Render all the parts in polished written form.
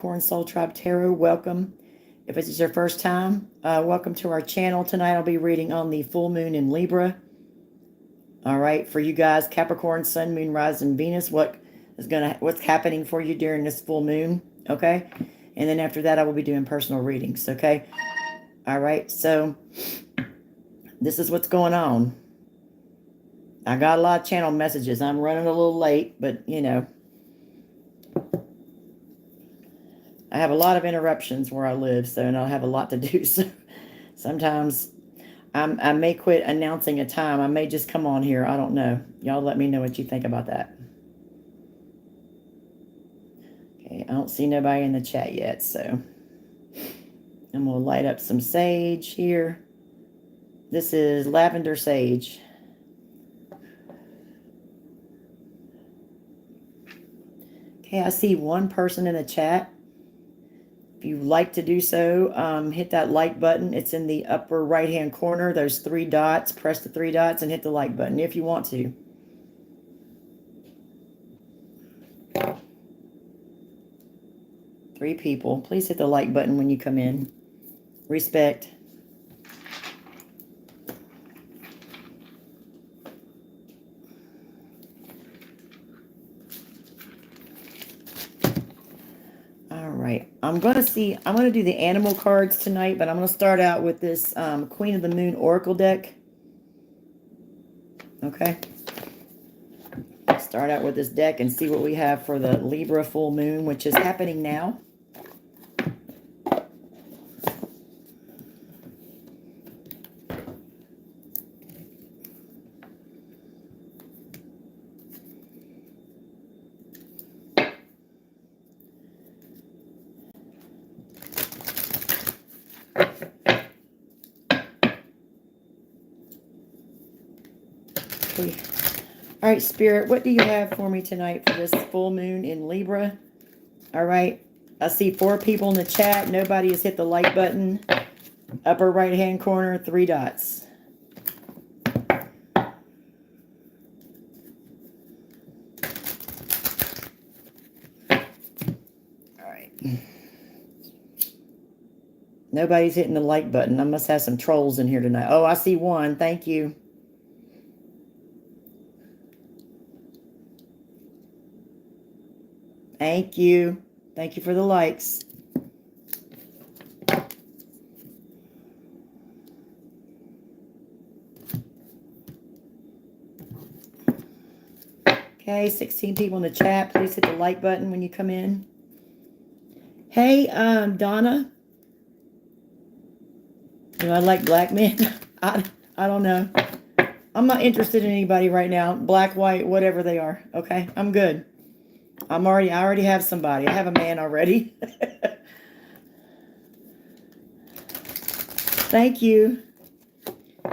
Capricorn Soul Tribe Tarot. Welcome. If this is your first time, welcome to our channel. Tonight I'll be reading on the full moon in Libra. All right, for you guys, Capricorn, Sun, Moon, Rising, Venus, what's happening for you during this full moon, okay? And then after that, I will be doing personal readings, okay? All right, so this is what's going on. I got a lot of channel messages. I'm running a little late, but you know, I have a lot of interruptions where I live, so and I have a lot to do. So sometimes I may quit announcing a time. I may just come on here. I don't know. Y'all let me know what you think about that. Okay, I don't see nobody in the chat yet, so I'm going to light up some sage here. This is lavender sage. Okay, I see one person in the chat. If you like to do so, hit that like button. It's in the upper right-hand corner. Those three dots. Press the three dots and hit the like button if you want to. Three people. Please hit the like button when you come in. Respect. I'm going to do the animal cards tonight, but I'm going to start out with this Queen of the Moon Oracle deck. Okay. Start out with this deck and see what we have for the Libra full moon, which is happening now. All right, Spirit, what do you have for me tonight for this full moon in Libra? All right, I see 4 people in the chat. Nobody has hit the like button. Upper right-hand corner, 3 dots. All right. Nobody's hitting the like button. I must have some trolls in here tonight. Oh, I see one. Thank you. Thank you. Thank you for the likes. Okay, 16 people in the chat. Please hit the like button when you come in. Hey, Donna. Do I like black men? I don't know. I'm not interested in anybody right now. Black, white, whatever they are. Okay, I'm good. I already have somebody. I have a man already. Thank you.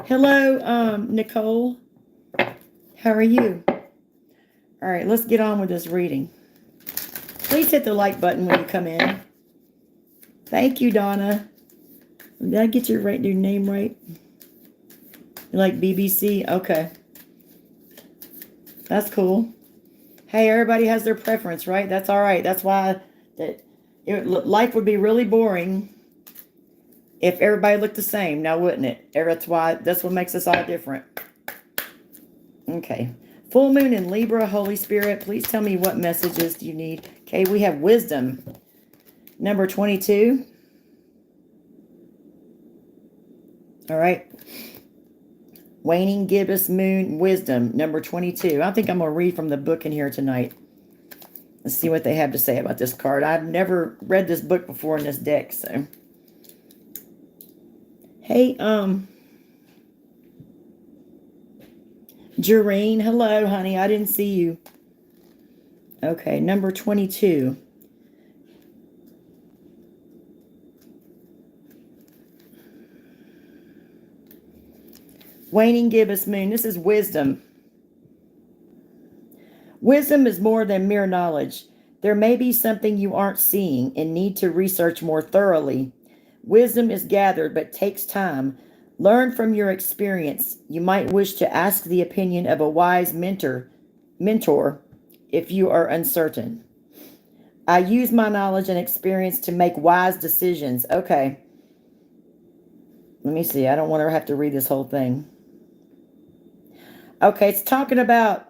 Hello, Nicole. How are you? All right, let's get on with this reading. Please hit the like button when you come in. Thank you, Donna. Did I get your name right? You like BBC? Okay. That's cool. Hey, everybody has their preference, right? That's all right. That's why life would be really boring if everybody looked the same, now wouldn't it? That's what makes us all different. Okay. Full moon in Libra, Holy Spirit, please tell me what messages do you need. Okay, we have wisdom. Number 22. All right. Waning gibbous moon, wisdom, number 22. I think I'm going to read from the book in here tonight. Let's see what they have to say about this card. I've never read this book before in this deck, so. Hey, Jareen, hello, honey. I didn't see you. Okay, number 22. Waning gibbous moon. This is wisdom. Wisdom is more than mere knowledge. There may be something you aren't seeing and need to research more thoroughly. Wisdom is gathered but takes time. Learn from your experience. You might wish to ask the opinion of a wise mentor if you are uncertain. I use my knowledge and experience to make wise decisions. Okay. Let me see. I don't want to have to read this whole thing. Okay, it's talking about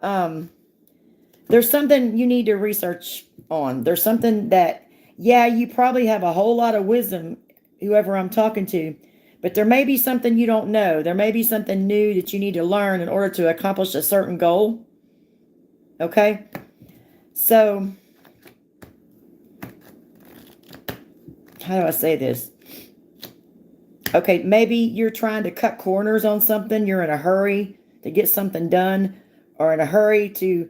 there's something you need to research on. There's something that, yeah, you probably have a whole lot of wisdom, whoever I'm talking to, but there may be something you don't know. There may be something new that you need to learn in order to accomplish a certain goal. Okay? So, how do I say this? Okay, maybe you're trying to cut corners on something. You're in a hurry to get something done, or in a hurry to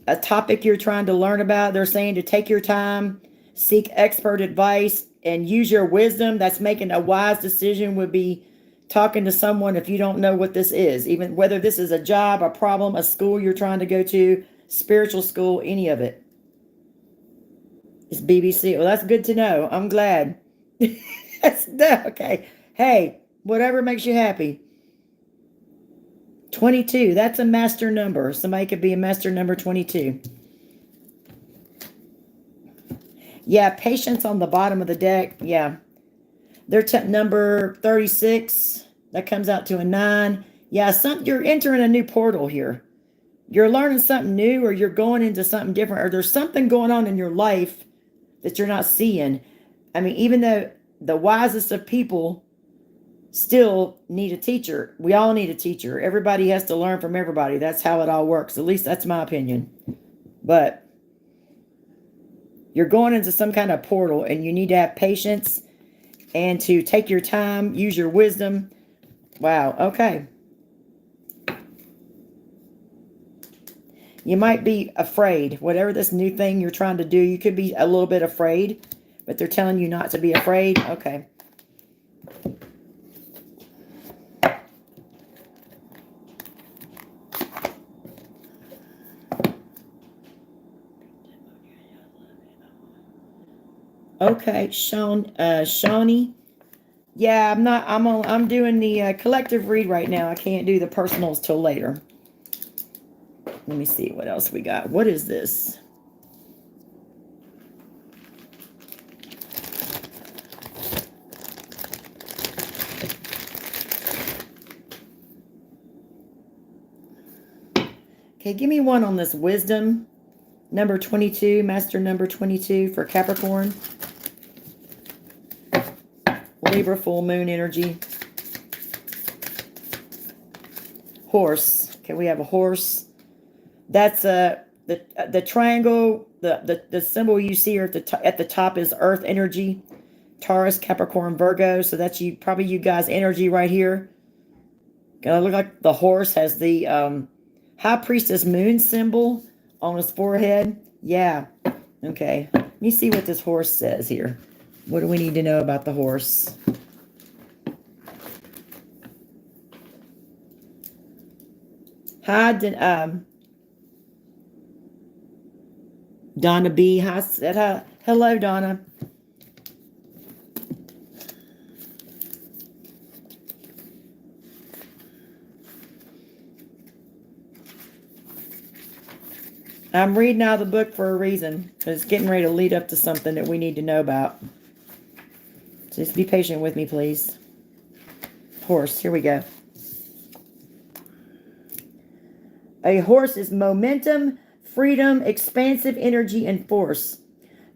a topic you're trying to learn about. They're saying to take your time, seek expert advice, and use your wisdom. That's making a wise decision would be talking to someone if you don't know what this is, even whether this is a job, a problem, a school you're trying to go to, spiritual school, any of it. It's BBC. Well, that's good to know. I'm glad. Okay. Hey, whatever makes you happy. 22. That's a master number. Somebody could be a master number 22. Yeah, patience on the bottom of the deck. Yeah. They're number 36. That comes out to a 9. Yeah, you're entering a new portal here. You're learning something new, or you're going into something different, or there's something going on in your life that you're not seeing. I mean, even though the wisest of people still need a teacher. We all need a teacher. Everybody has to learn from everybody. That's how it all works. At least that's my opinion. But you're going into some kind of portal, and you need to have patience and to take your time, use your wisdom. Wow. Okay. You might be afraid. Whatever this new thing you're trying to do, you could be a little bit afraid, but they're telling you not to be afraid. Okay. Okay, Shawnee. Yeah, I'm doing the collective read right now. I can't do the personals till later. Let me see what else we got. What is this? Okay, give me one on this wisdom. Number 22, master number 22 for Capricorn. Libra full moon energy. Horse. Okay, we have a horse. That's the triangle. The symbol you see here at the top is Earth energy. Taurus, Capricorn, Virgo. So that's probably you guys' energy right here. Gonna look like the horse has the High Priestess moon symbol on his forehead. Yeah. Okay. Let me see what this horse says here. What do we need to know about the horse? Hi, Donna B. Hi. Hello, Donna. I'm reading out of the book for a reason. It's getting ready to lead up to something that we need to know about. So just be patient with me, please. Horse, here we go. A horse is momentum, freedom, expansive energy, and force.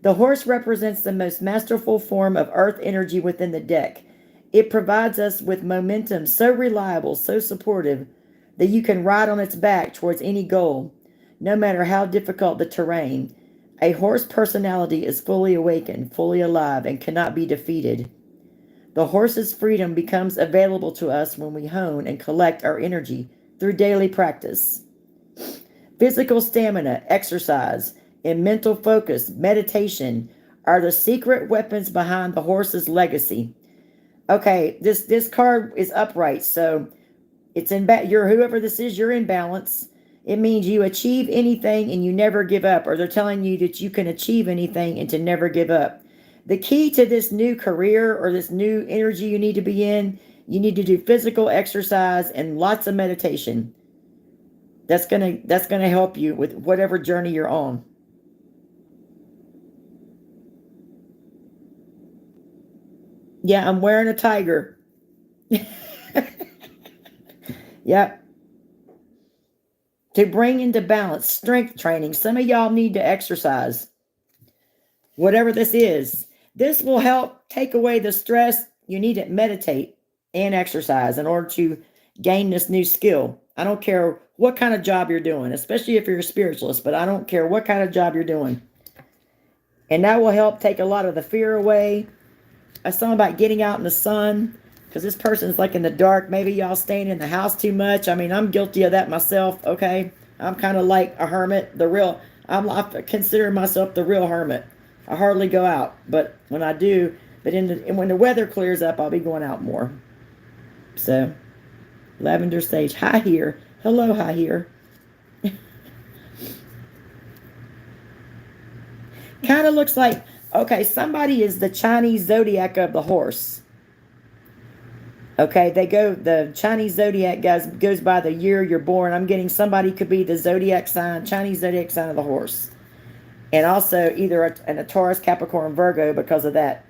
The horse represents the most masterful form of earth energy within the deck. It provides us with momentum so reliable, so supportive, that you can ride on its back towards any goal, no matter how difficult the terrain. A horse personality is fully awakened, fully alive, and cannot be defeated. The horse's freedom becomes available to us when we hone and collect our energy through daily practice. Physical stamina, exercise, and mental focus, meditation, are the secret weapons behind the horse's legacy. Okay, this card is upright, so it's in whoever this is, you're in balance. It means you achieve anything and you never give up, or they're telling you that you can achieve anything and to never give up. The key to this new career or this new energy you need to be in, you need to do physical exercise and lots of meditation. That's gonna help you with whatever journey you're on. Yeah, I'm wearing a tiger. Yep. To bring into balance, strength training. Some of y'all need to exercise. Whatever this is. This will help take away the stress. You need to meditate and exercise in order to gain this new skill. I don't care what kind of job you're doing, especially if you're a spiritualist, but I don't care what kind of job you're doing. And that will help take a lot of the fear away. Something about getting out in the sun, because this person's like in the dark. Maybe y'all staying in the house too much. I mean, I'm guilty of that myself, okay? I'm kind of like a hermit, I consider myself the real hermit. I hardly go out, but when I do, when the weather clears up, I'll be going out more. So, Lavender Sage, hi here. Hello, hi here. Kind of looks like, okay, somebody is the Chinese zodiac of the horse. Okay, the Chinese zodiac goes by the year you're born. I'm getting somebody could be the zodiac sign, Chinese zodiac sign of the horse. And also either a Taurus, Capricorn, Virgo because of that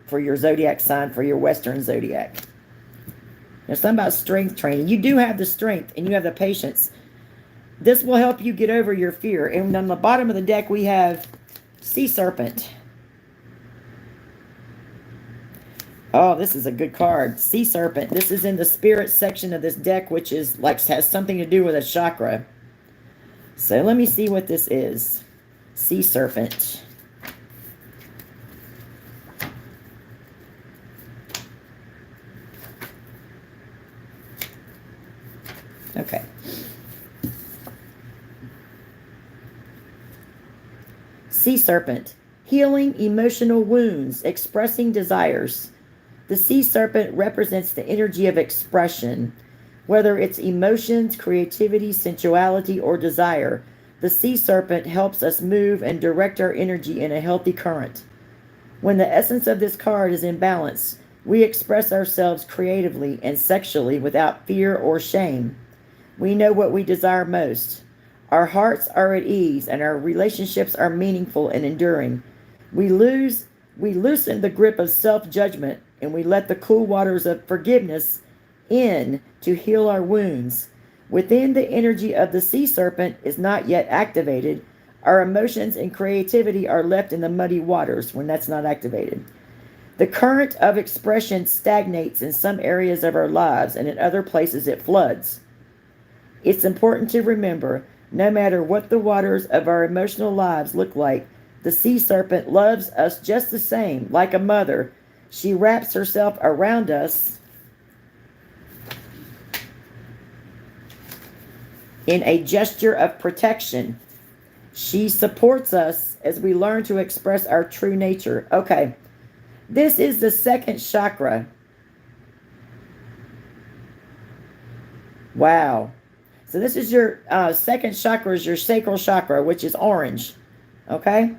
for your zodiac sign, for your Western zodiac. There's something about strength training. You do have the strength and you have the patience. This will help you get over your fear. And on the bottom of the deck, we have Sea Serpent. Oh, this is a good card. Sea Serpent. This is in the spirit section of this deck, which is has something to do with a chakra. So let me see what this is. Sea Serpent. Okay. Sea Serpent. Healing emotional wounds, expressing desires. The sea serpent represents the energy of expression, whether it's emotions, creativity, sensuality, or desire. The sea serpent helps us move and direct our energy in a healthy current. When the essence of this card is in balance, we express ourselves creatively and sexually without fear or shame. We know what we desire most. Our hearts are at ease and our relationships are meaningful and enduring. We loosen the grip of self-judgment and we let the cool waters of forgiveness in to heal our wounds. Within the energy of the sea serpent is not yet activated. Our emotions and creativity are left in the muddy waters when that's not activated. The current of expression stagnates in some areas of our lives and in other places it floods. It's important to remember, no matter what the waters of our emotional lives look like, the sea serpent loves us just the same, like a mother. She wraps herself around us in a gesture of protection. She supports us as we learn to express our true nature. Okay, this is the second chakra. Wow. So this is your second chakra, is your sacral chakra, which is orange. Okay?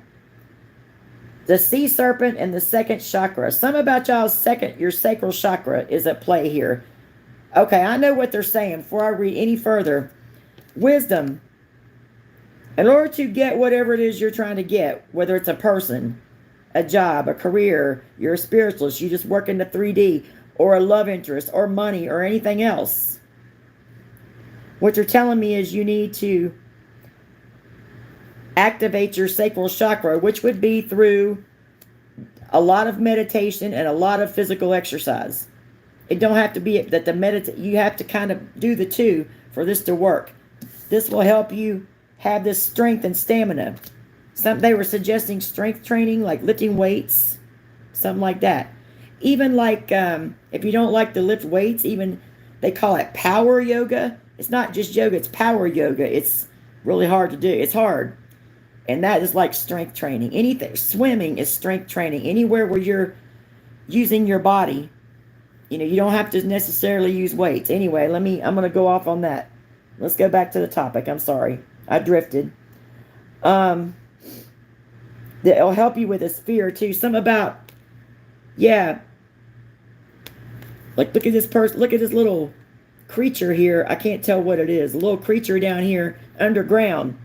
The sea serpent and the second chakra. Some about y'all's your sacral chakra is at play here. Okay, I know what they're saying before I read any further. Wisdom. In order to get whatever it is you're trying to get, whether it's a person, a job, a career, you're a spiritualist, you just work in the 3D, or a love interest, or money, or anything else. What you're telling me is you need to activate your sacral chakra, which would be through a lot of meditation and a lot of physical exercise. It don't have to be that you have to kind of do the two for this to work. This will help you have this strength and stamina. They were suggesting strength training, like lifting weights, something like that. Even like if you don't like to lift weights, even they call it power yoga. It's not just yoga, it's power yoga. It's really hard to do. It's hard. And that is like strength training. Anything, swimming is strength training. Anywhere where you're using your body, you don't have to necessarily use weights. Anyway, I'm going to go off on that. Let's go back to the topic. I'm sorry. I drifted. It'll help you with this fear too. Some about, like look at this person, look at this little creature here. I can't tell what it is. A little creature down here underground.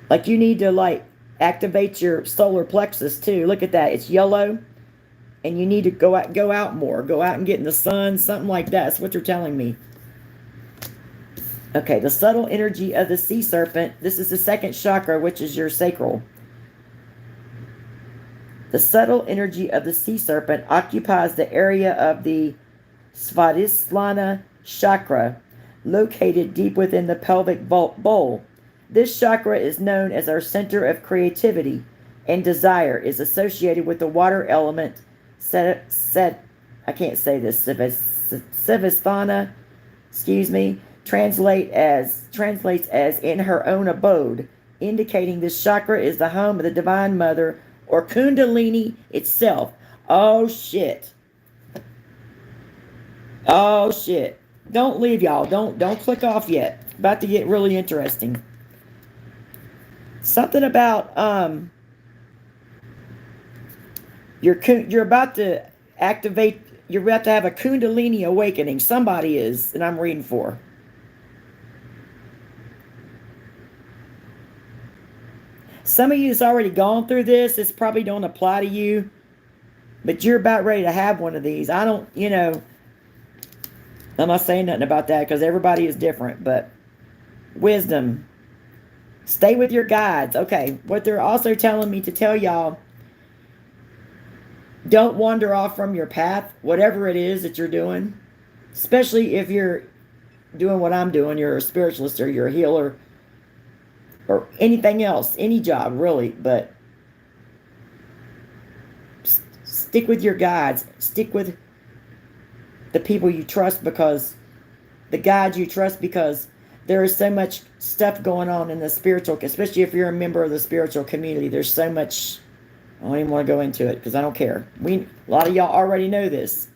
Like you need to activate your solar plexus too. Look at that. It's yellow And you need to go out more. Go out and get in the sun, something like that. That's what you're telling me. Okay, the subtle energy of the sea serpent. This is the second chakra, which is your sacral. The subtle energy of the sea serpent occupies the area of the Svadhisthana chakra, located deep within the pelvic bowl. This chakra is known as our center of creativity and desire, is associated with the water element. I can't say this. Svadhisthana, excuse me, translates as in her own abode, indicating this chakra is the home of the Divine Mother or Kundalini itself. Oh shit. Oh shit. Don't leave, y'all. Don't click off yet. It's about to get really interesting. Something about you're about to activate, you're about to have a Kundalini awakening. Somebody is, and I'm reading for. Some of you has already gone through this. This probably don't apply to you, but you're about ready to have one of these. I don't, I'm not saying nothing about that because everybody is different, but wisdom. Stay with your guides. Okay, what they're also telling me to tell y'all, don't wander off from your path, whatever it is that you're doing, especially if you're doing what I'm doing, you're a spiritualist or you're a healer or anything else, any job really, but stick with your guides, stick with the people you trust, because the guides you trust, because there is so much stuff going on in the spiritual, especially if you're a member of the spiritual community. There's so much. I don't even want to go into it because I don't care. A lot of y'all already know this.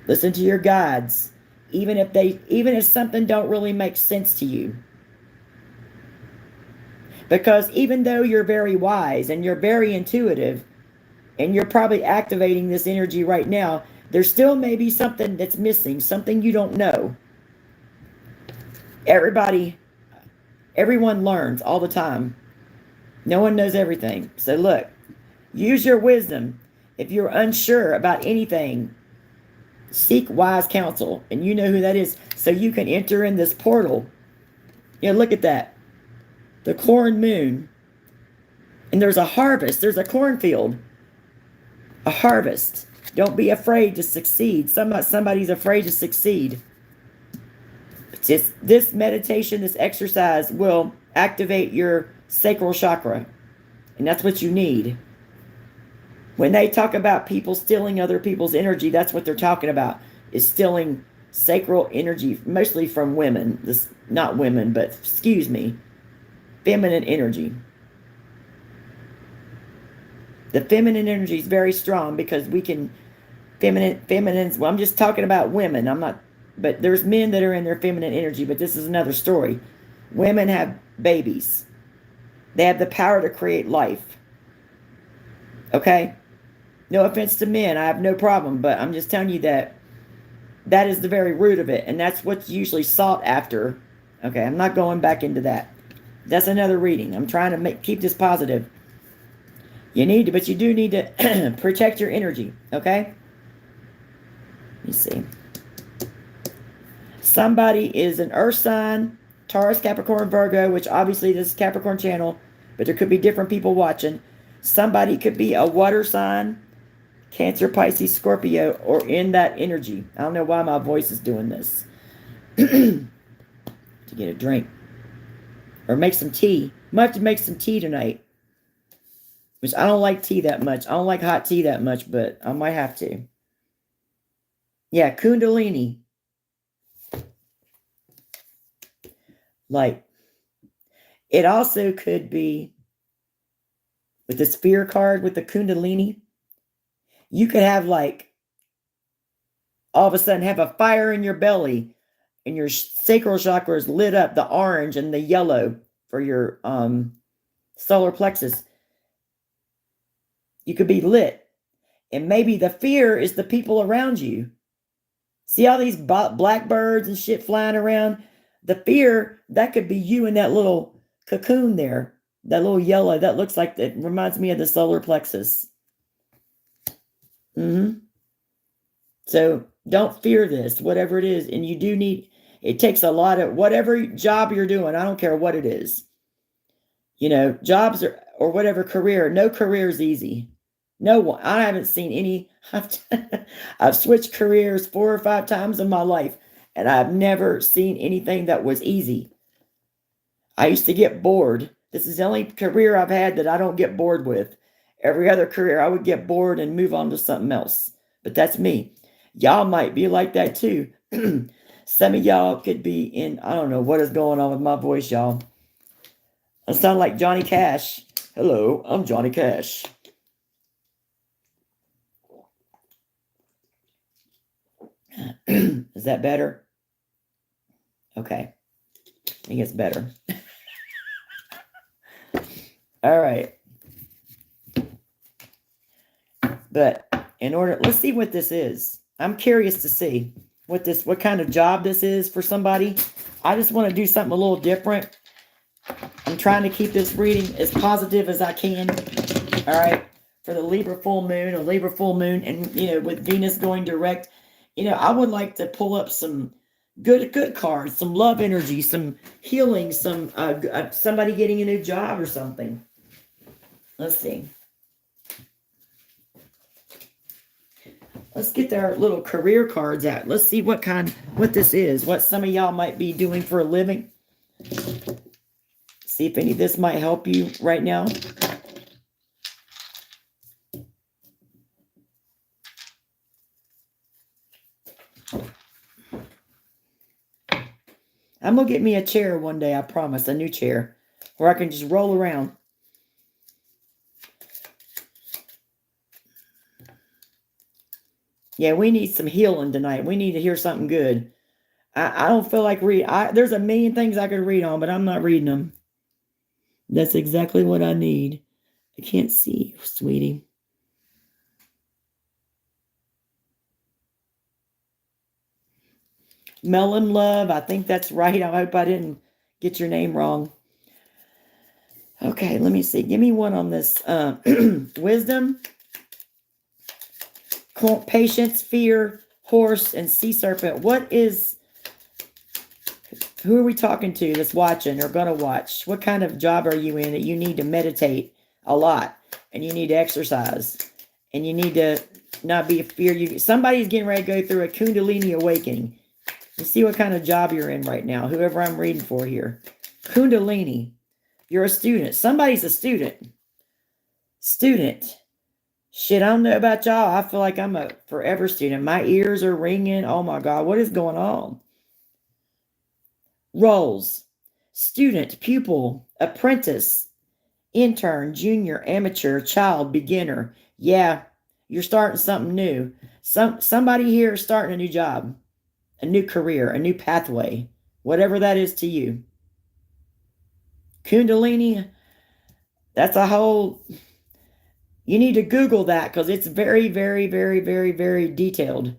Listen to your guides, even if something don't really make sense to you. Because even though you're very wise and you're very intuitive, and you're probably activating this energy right now, there still may be something that's missing, something you don't know. Everyone learns all the time. No one knows everything. So look, use your wisdom. If you're unsure about anything, seek wise counsel. And you know who that is. So you can enter in this portal. Yeah, look at that. The corn moon. And there's a harvest. There's a cornfield. A harvest. Don't be afraid to succeed. Somebody's afraid to succeed. Just this meditation, this exercise will activate your sacral chakra. And that's what you need. When they talk about people stealing other people's energy, that's what they're talking about, is stealing sacral energy, mostly from women. Not women, but feminine energy. The feminine energy is very strong because we can, well, I'm just talking about women. But there's men that are in their feminine energy, but this is another story. Women have babies. They have the power to create life. Okay? No offense to men. I have no problem, but I'm just telling you that is the very root of it, and that's what's usually sought after. Okay, I'm not going back into that. That's another reading. I'm trying to keep this positive. But you do need to protect your energy, okay? Let me see. Somebody is an earth sign, Taurus, Capricorn, Virgo, which obviously this is Capricorn channel, but there could be different people watching. Somebody could be a water sign, Cancer, Pisces, Scorpio, or in that energy. I don't know why my voice is doing this. To get a drink. Or make some tea. Might have to make some tea tonight. Which I don't like tea that much. I don't like hot tea that much, but I might have to. Yeah, Kundalini. Like, it also could be with the sphere card with the Kundalini. You could have all of a sudden have a fire in your belly and your sacral chakra is lit up, the orange and the yellow for your solar plexus. You could be lit. And maybe the fear is the people around you. See all these blackbirds and shit flying around? The fear, that could be you in that little cocoon there. That little yellow, that looks like, it reminds me of the solar plexus. So don't fear this, whatever it is. And you do need, it takes a lot of, whatever job you're doing, I don't care what it is. Jobs or whatever career, no career is easy. No one, I haven't seen any, I've switched careers 4 or 5 times in my life, and I've never seen anything that was easy. I used to get bored. This is the only career I've had that I don't get bored with. Every other career, I would get bored and move on to something else. But that's me. Y'all might be like that too. Some of y'all could be in, I don't know what is going on with my voice, y'all. I sound like Johnny Cash. Hello, I'm Johnny Cash. Is that better? Okay. I think it's better. All right. But let's see what this is. I'm curious to see what kind of job this is for somebody. I just want to do something a little different. I'm trying to keep this reading as positive as I can. All right. For the Libra full moon, and with Venus going direct, I would like to pull up some good cards, some love energy, some healing, some somebody getting a new job or something. Let's see. Let's get their little career cards out. Let's see what this is, what some of y'all might be doing for a living. See if any of this might help you right now. I'm going to get me a chair one day, I promise, a new chair, where I can just roll around. Yeah, we need some healing tonight. We need to hear something good. I don't feel like reading. There's a million things I could read on, but I'm not reading them. That's exactly what I need. I can't see you, sweetie. Melon Love, I think that's right. I hope I didn't get your name wrong. Okay, let me see. Give me one on this. Wisdom, patience, fear, horse, and sea serpent. Who are we talking to that's watching or going to watch? What kind of job are you in that you need to meditate a lot, and you need to exercise, and you need to not be feared? Somebody's getting ready to go through a Kundalini awakening. Let's see what kind of job you're in right now, whoever I'm reading for here. Kundalini. You're a student. Somebody's a student. Shit, I don't know about y'all. I feel like I'm a forever student. My ears are ringing. Oh my God, what is going on? Roles: student, pupil, apprentice, intern, junior, amateur, child, beginner. Yeah, you're starting something new. Somebody here is starting a new job, a new career, a new pathway, whatever that is to you. Kundalini, that's a whole... You need to Google that because it's very, very, very, very, very detailed.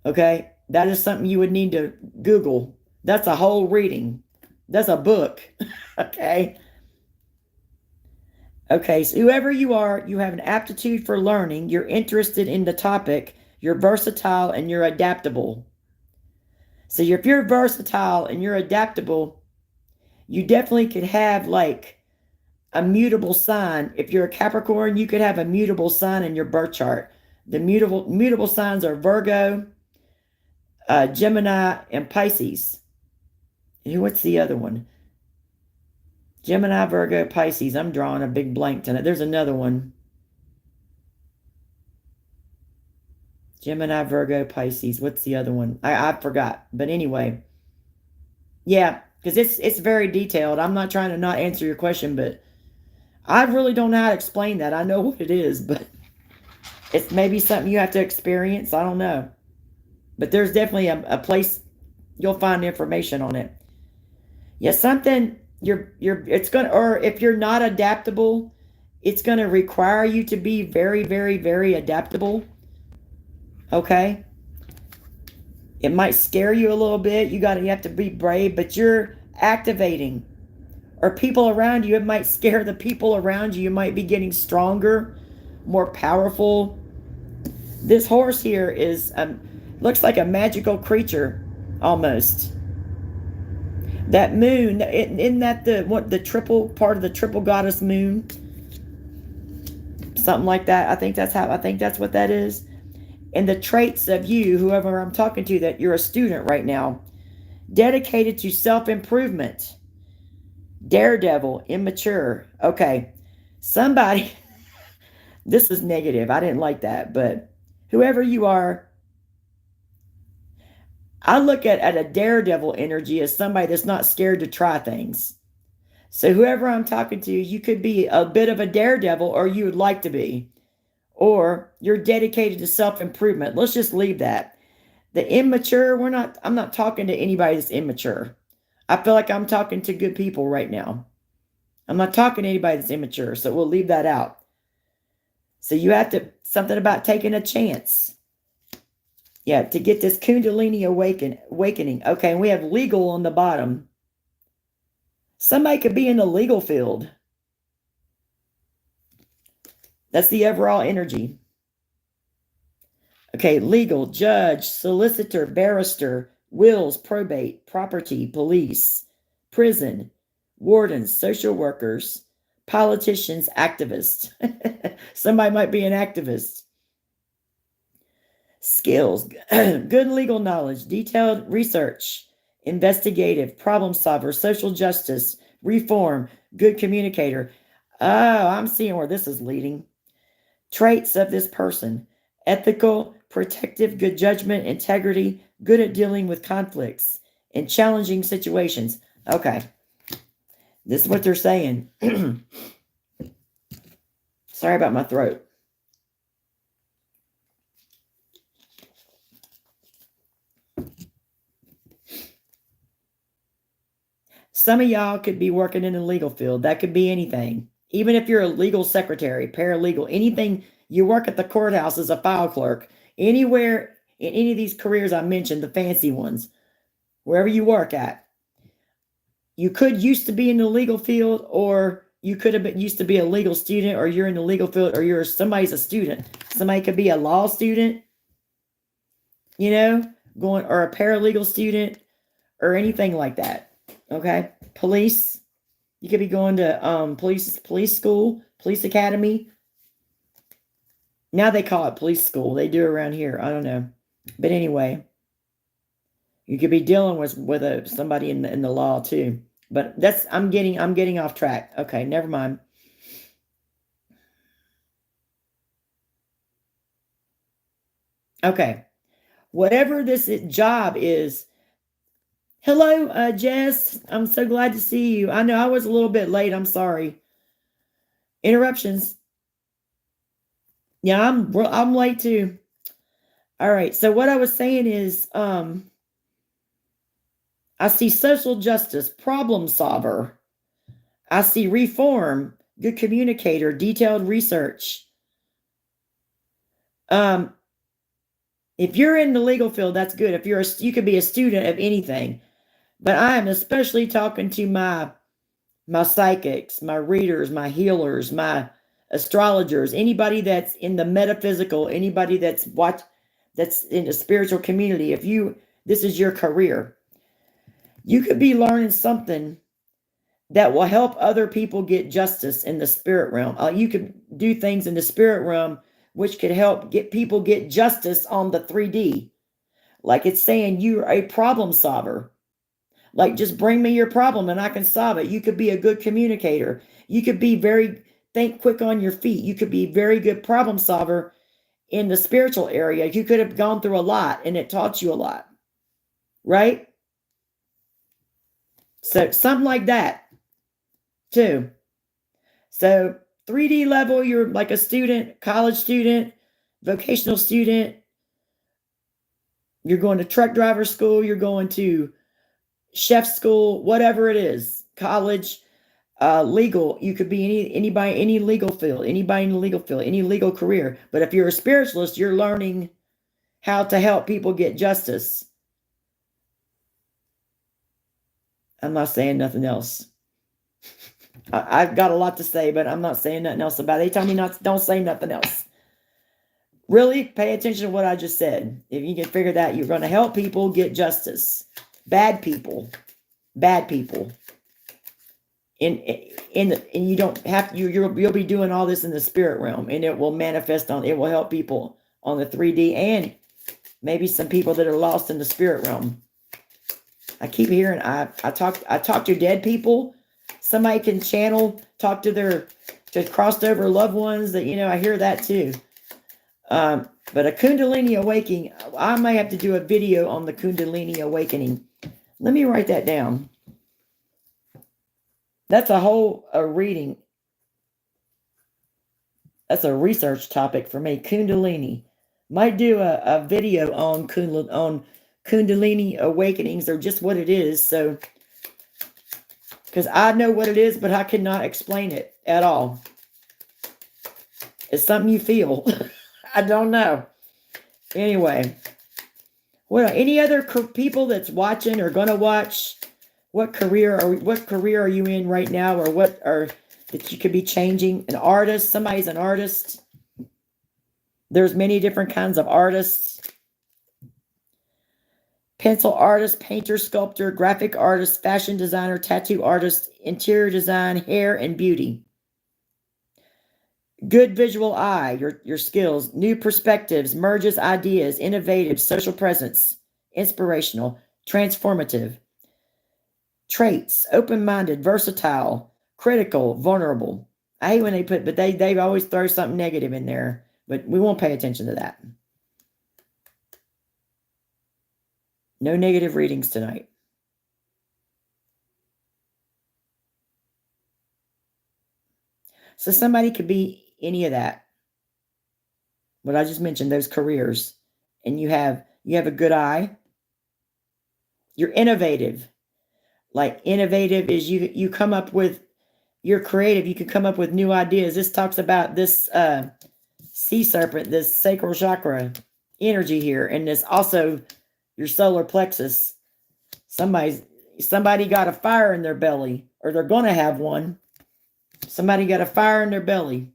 Okay? That is something you would need to Google. That's a whole reading. That's a book. Okay? Okay, so whoever you are, you have an aptitude for learning. You're interested in the topic. You're versatile and you're adaptable. So if you're versatile and you're adaptable, you definitely could have like a mutable sign. If you're a Capricorn, you could have a mutable sign in your birth chart. The mutable signs are Virgo, Gemini, and Pisces. And what's the other one? Gemini, Virgo, Pisces. I'm drawing a big blank tonight. There's another one. Gemini, Virgo, Pisces. What's the other one? I forgot. But anyway. Yeah, because it's very detailed. I'm not trying to not answer your question, but I really don't know how to explain that. I know what it is, but it's maybe something you have to experience. I don't know. But there's definitely a place you'll find information on it. Yeah, something it's gonna, or if you're not adaptable, it's gonna require you to be very, very, very adaptable. Okay? It might scare you a little bit. You have to be brave, but you're activating, or people around you. It might scare the people around you. You might be getting stronger, more powerful. This horse here is looks like a magical creature almost. That moon, isn't that the triple part of the triple goddess moon? Something like that. I think that's what that is. And the traits of you, whoever I'm talking to, that you're a student right now, dedicated to self-improvement, daredevil, immature. Okay, somebody, this is negative. I didn't like that, but whoever you are, I look at a daredevil energy as somebody that's not scared to try things. So whoever I'm talking to, you could be a bit of a daredevil, or you would like to be, or you're dedicated to self-improvement. Let's just leave that. The immature, I'm not talking to anybody that's immature. I feel like I'm talking to good people right now. I'm not talking to anybody that's immature, so we'll leave that out. So you have to, something about taking a chance. Yeah, to get this Kundalini awakening. Okay, and we have legal on the bottom. Somebody could be in the legal field. That's the overall energy. Okay, legal, judge, solicitor, barrister, wills, probate, property, police, prison, wardens, social workers, politicians, activists. Somebody might be an activist. Skills, good legal knowledge, detailed research, investigative, problem solver, social justice, reform, good communicator. Oh, I'm seeing where this is leading. Traits of this person: ethical, protective, good judgment, integrity, good at dealing with conflicts in challenging situations. Okay, this is what they're saying. Sorry about my throat. Some of y'all could be working in the legal field. That could be anything. Even if you're a legal secretary, paralegal, anything, you work at the courthouse as a file clerk, anywhere in any of these careers I mentioned, the fancy ones, wherever you work at. You could used to be in the legal field, or you could have been used to be a legal student, or you're in the legal field, or somebody's a student. Somebody could be a law student, or a paralegal student, or anything like that. Okay, police. You could be going to police school, police academy. Now they call it police school. They do around here. I don't know, but anyway, you could be dealing with somebody in the law too. But I'm getting off track. Okay, never mind. Okay, whatever this job is. Hello, Jess. I'm so glad to see you. I know I was a little bit late. I'm sorry. Interruptions. Yeah, I'm late too. All right. So what I was saying is, I see social justice, problem solver. I see reform, good communicator, detailed research. If you're in the legal field, that's good. If you could be a student of anything. But I am especially talking to my psychics, my readers, my healers, my astrologers, anybody that's in the metaphysical, anybody that's in the spiritual community. If this is your career, you could be learning something that will help other people get justice in the spirit realm. You could do things in the spirit realm which could help people get justice on the 3D. Like it's saying you're a problem solver. Like, just bring me your problem and I can solve it. You could be a good communicator. You could be think quick on your feet. You could be a very good problem solver in the spiritual area. You could have gone through a lot and it taught you a lot. Right? So something like that too. So 3D level, you're like a student, college student, vocational student. You're going to truck driver school. You're going to chef school, whatever it is, college, legal. You could be anybody, any legal field, anybody in the legal field, any legal career. But if you're a spiritualist, you're learning how to help people get justice. I'm not saying nothing else. I've got a lot to say, but I'm not saying nothing else about it. They tell me not, don't say nothing else. Really pay attention to what I just said. If you can figure that, you're going to help people get justice. Bad people. And you don't have to, you'll be doing all this in the spirit realm, and it will manifest it will help people on the 3D, and maybe some people that are lost in the spirit realm. I keep hearing, I talk to dead people. Somebody can talk to crossed over loved ones that, I hear that too. But a Kundalini awakening, I might have to do a video on the Kundalini awakening. Let me write that down. That's a whole reading. That's a research topic for me. Kundalini. Might do a video on Kundalini awakenings, or just what it is. So, because I know what it is, but I cannot explain it at all. It's something you feel. I don't know. Anyway, well, any other people that's watching or gonna watch? What career are you in right now, or that you could be changing? An artist. Somebody's an artist. There's many different kinds of artists. Pencil artist, painter, sculptor, graphic artist, fashion designer, tattoo artist, interior design, hair, and beauty. Good visual eye, your skills, new perspectives, merges ideas, innovative, social presence, inspirational, transformative. Traits, open-minded, versatile, critical, vulnerable. I hate when they but they always throw something negative in there, but we won't pay attention to that. No negative readings tonight. So somebody could be any of that. What I just mentioned, those careers. And you have a good eye. You're innovative. Like, innovative is you come up with, you're creative. You can come up with new ideas. This talks about this sea serpent, this sacral chakra energy here. And this also your solar plexus. Somebody got a fire in their belly, or they're going to have one. Somebody got a fire in their belly.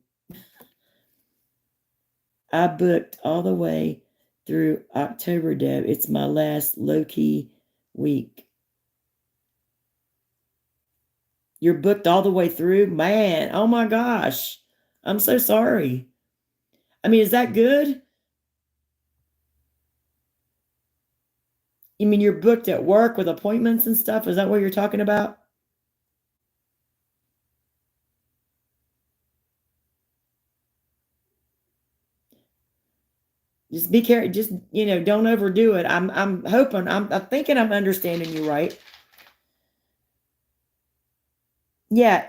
I booked all the way through October, Deb. It's my last low-key week. You're booked all the way through? Man, oh my gosh. I'm so sorry. I mean, is that good? You mean you're booked at work with appointments and stuff? Is that what you're talking about? Just be careful. Just, don't overdo it. I'm hoping, I'm thinking I'm understanding you right. Yeah.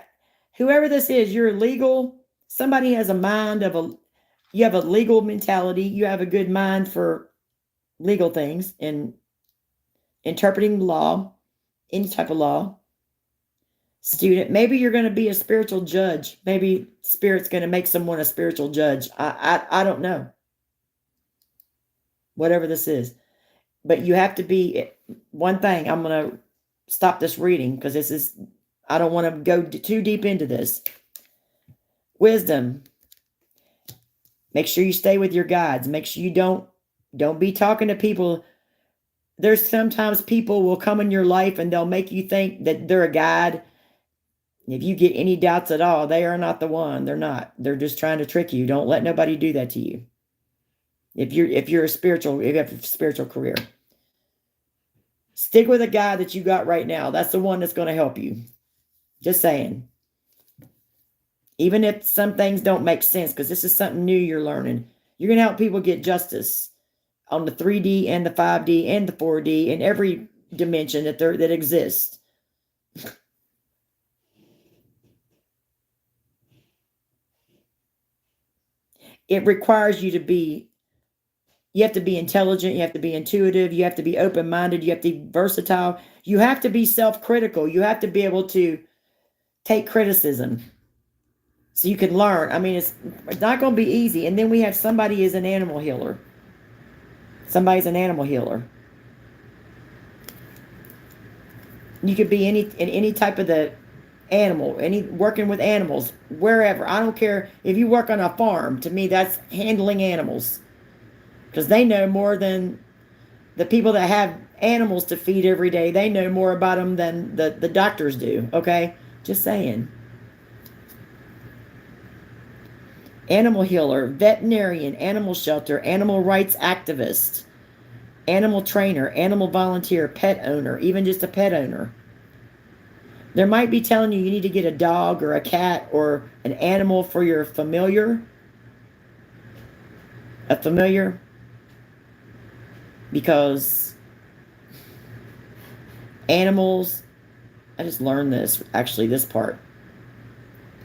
Whoever this is, you're legal. Somebody has a mind you have a legal mentality. You have a good mind for legal things and interpreting law, any type of law. Student, maybe you're going to be a spiritual judge. Maybe Spirit's going to make someone a spiritual judge. I don't know. Whatever this is. But you have to be, one thing, I'm going to stop this reading because I don't want to go too deep into this. Wisdom. Make sure you stay with your guides. Make sure you don't be talking to people. There's sometimes people will come in your life and they'll make you think that they're a guide. If you get any doubts at all, they are not the one. They're not. They're just trying to trick you. Don't let nobody do that to you. If you have a spiritual career, stick with a guy that you got right now. That's the one that's going to help you. Just saying. Even if some things don't make sense, because this is something new you're learning. You're going to help people get justice on the 3D and the 5D and the 4D and every dimension that exists. It requires you have to be intelligent, you have to be intuitive, you have to be open-minded, you have to be versatile, you have to be self-critical, you have to be able to take criticism so you can learn. I mean, it's not going to be easy. And then we have somebody is an animal healer. Somebody's an animal healer. You could be in any type of the animal, any working with animals, wherever. I don't care if you work on a farm. To me, that's handling animals, because they know more than the people that have animals to feed every day. They know more about them than the doctors do. Okay, just saying. Animal healer, veterinarian, animal shelter, animal rights activist, animal trainer, animal volunteer, pet owner, even just a pet owner. There might be telling you need to get a dog or a cat or an animal for your familiar. A familiar. Because animals, I just learned this, actually, this part.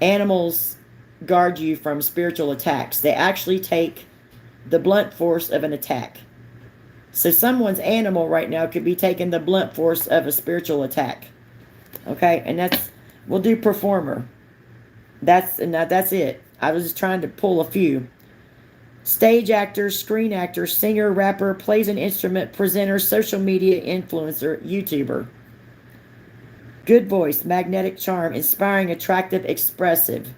Animals guard you from spiritual attacks. They actually take the blunt force of an attack. So someone's animal right now could be taking the blunt force of a spiritual attack. Okay, and we'll do performer. That's it. I was just trying to pull a few. Stage actor, screen actor, singer, rapper, plays an instrument, presenter, social media influencer, YouTuber. Good voice, magnetic charm, inspiring, attractive, expressive.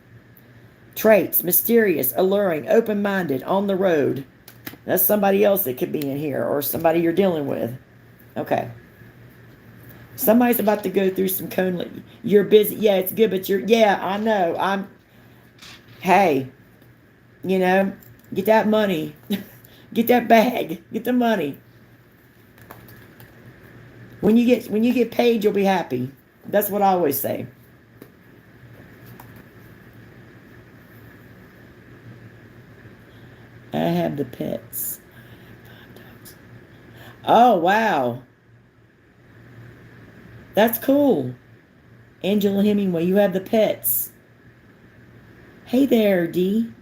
Traits, mysterious, alluring, open-minded, on the road. That's somebody else that could be in here, or somebody you're dealing with. Okay. Somebody's about to go through some cone. You're busy. Yeah, it's good, but yeah, I know. Hey, get that money. Get that bag. Get the money. When you get paid, you'll be happy. That's what I always say. I have the pets. Oh, wow. That's cool. Angela Hemingway, you have the pets. Hey there, Dee.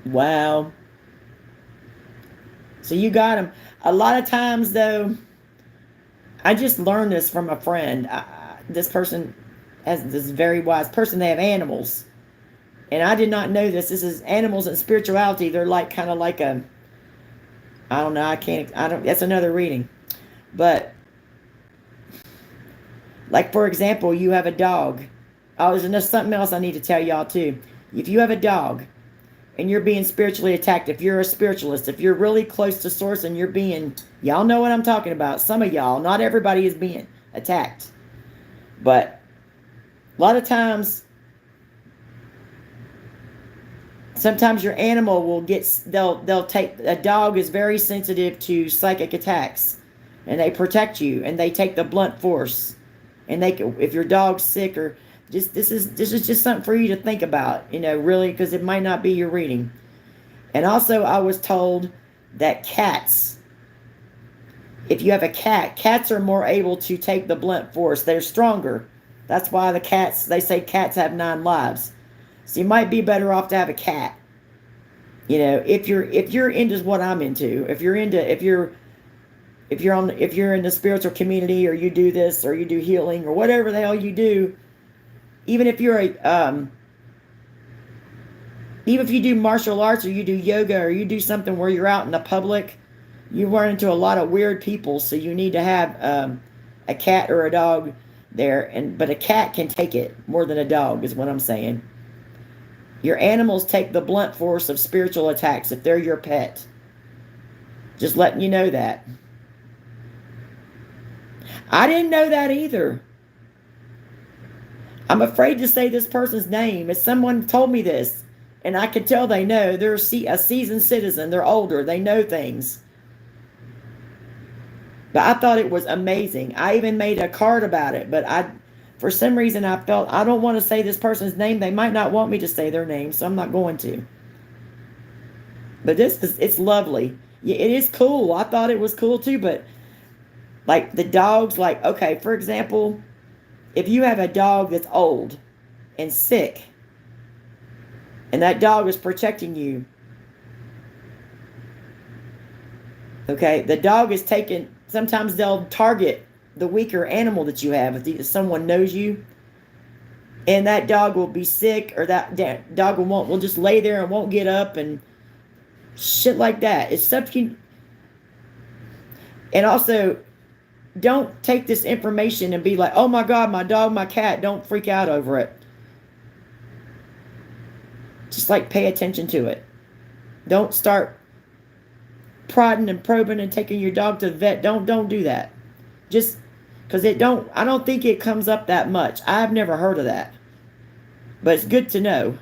Wow. So you got them. A lot of times, though, I just learned this from a friend. This person has this very wise person. They have animals. And I did not know this. This is animals and spirituality. They're like kind of like I don't know. That's another reading. But like, for example, you have a dog. Oh, there's something else I need to tell y'all too. If you have a dog and you're being spiritually attacked, if you're a spiritualist, if you're really close to source and y'all know what I'm talking about. Some of y'all, not everybody is being attacked. But a lot of times, sometimes your animal will they'll take, a dog is very sensitive to psychic attacks, and they protect you, and they take the blunt force, and if your dog's sick, or this is just something for you to think about, really, because it might not be your reading. And also, I was told that cats, if you have a cat, cats are more able to take the blunt force. They're stronger. That's why they say cats have 9 lives. So you might be better off to have a cat. If you're into what I'm into, if you're in the spiritual community, or you do this, or you do healing, or whatever the hell you do, even if you do martial arts, or you do yoga, or you do something where you're out in the public, you run into a lot of weird people. So you need to have a cat or a dog there, but a cat can take it more than a dog, is what I'm saying. Your animals take the blunt force of spiritual attacks if they're your pet. Just letting you know that. I didn't know that either. I'm afraid to say this person's name. If someone told me this, and I could tell they know, they're a seasoned citizen, they're older, they know things. But I thought it was amazing. I even made a card about it, but for some reason I felt I don't want to say this person's name. They might not want me to say their name, so I'm not going to. But it's lovely. Yeah, it is cool. I thought it was cool too, but like the dogs, like, okay, for example, if you have a dog that's old and sick, and that dog is protecting you, okay, the dog is taking, sometimes they'll target the weaker animal that you have. If someone knows you, and that dog will be sick, or that dog will just lay there and won't get up and shit like that. It's stuff And also, don't take this information and be like, oh my God, my dog, my cat. Don't freak out over it. Just like pay attention to it. Don't start prodding and probing and taking your dog to the vet. Don't do that. Just because I don't think it comes up that much. I've never heard of that. But it's good to know.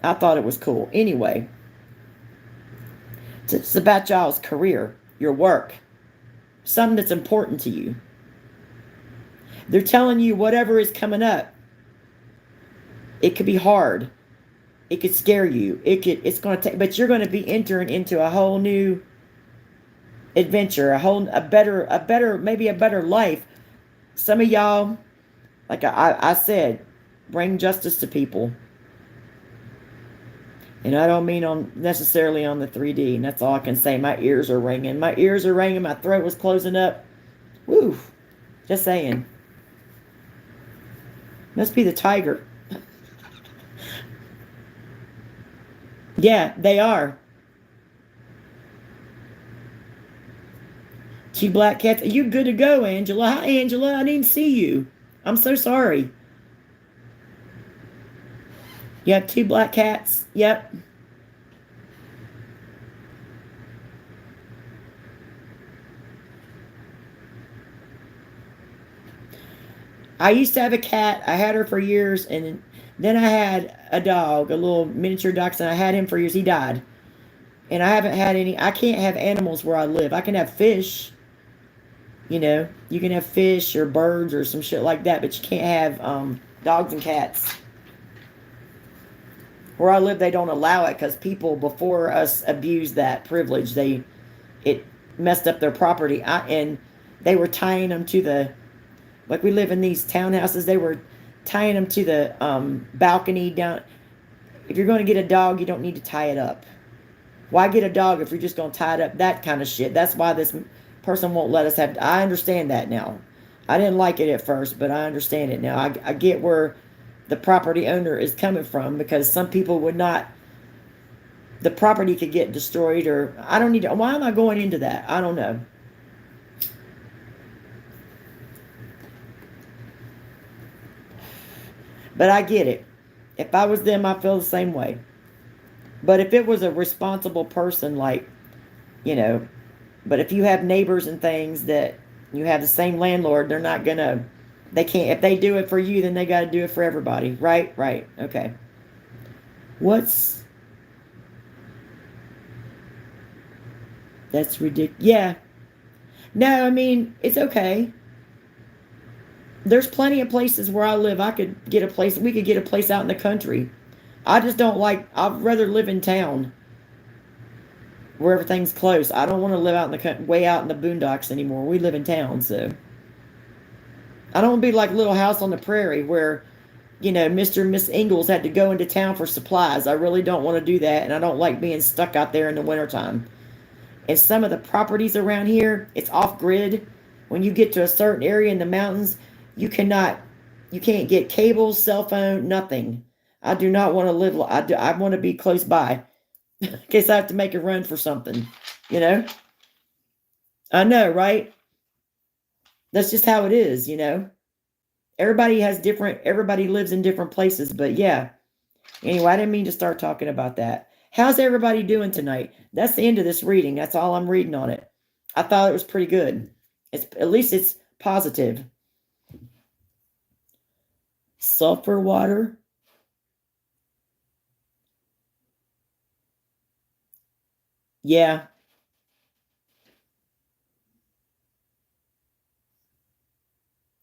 I thought it was cool. Anyway, it's about y'all's career, your work, something that's important to you. They're telling you whatever is coming up. It could be hard. It could scare you. It's going to take, but you're going to be entering into a whole new adventure, a better, maybe a better life. Some of y'all, like I said, bring justice to people. And I don't mean necessarily on the 3D. And that's all I can say. My ears are ringing. My ears are ringing. My throat was closing up. Woo. Just saying. Must be the tiger. Yeah, they are. 2 black cats. Are you good to go, Angela? Hi, Angela. I didn't see you. I'm so sorry. You have 2 black cats? Yep. I used to have a cat. I had her for years, and then I had a dog, a little miniature dachshund. I had him for years. He died. And I haven't had any. I can't have animals where I live. I can have fish. You know, you can have fish or birds or some shit like that, but you can't have dogs and cats. Where I live, they don't allow it because people before us abused that privilege. It messed up their property. And they were tying them to the, like we live in these townhouses, they were tying them to the balcony down. If you're going to get a dog, you don't need to tie it up. Why get a dog if you're just going to tie it up? That kind of shit. That's why this person won't let us have. I understand that now. I didn't like it at first, but I understand it now. I get where the property owner is coming from, because some people would not. The property could get destroyed, or I don't need to. Why am I going into that? I don't know. But I get it. If I was them, I feel the same way. But if it was a responsible person, like, you know, but if you have neighbors and things that you have the same landlord, they're not going to, they can't, if they do it for you, then they got to do it for everybody. Right? Right. Okay. That's ridiculous. Yeah. No, I mean, it's okay. There's plenty of places where I live. We could get a place out in the country. I just don't like, I'd rather live in town where everything's close. I don't want to live out in the way out in the boondocks anymore. We live in town, so I don't want to be like Little House on the Prairie where, you know, Mr. and Miss Ingalls had to go into town for supplies. I really don't want to do that, and I don't like being stuck out there in the wintertime. And some of the properties around here, it's off-grid. When you get to a certain area in the mountains, you can't get cable, cell phone, nothing. I do not want to live. I want to be close by in case I have to make a run for something. You know? I know, right? That's just how it is, you know? Everybody lives in different places, but yeah. Anyway, I didn't mean to start talking about that. How's everybody doing tonight? That's the end of this reading. That's all I'm reading on it. I thought it was pretty good. At least it's positive. Sulfur water. Yeah.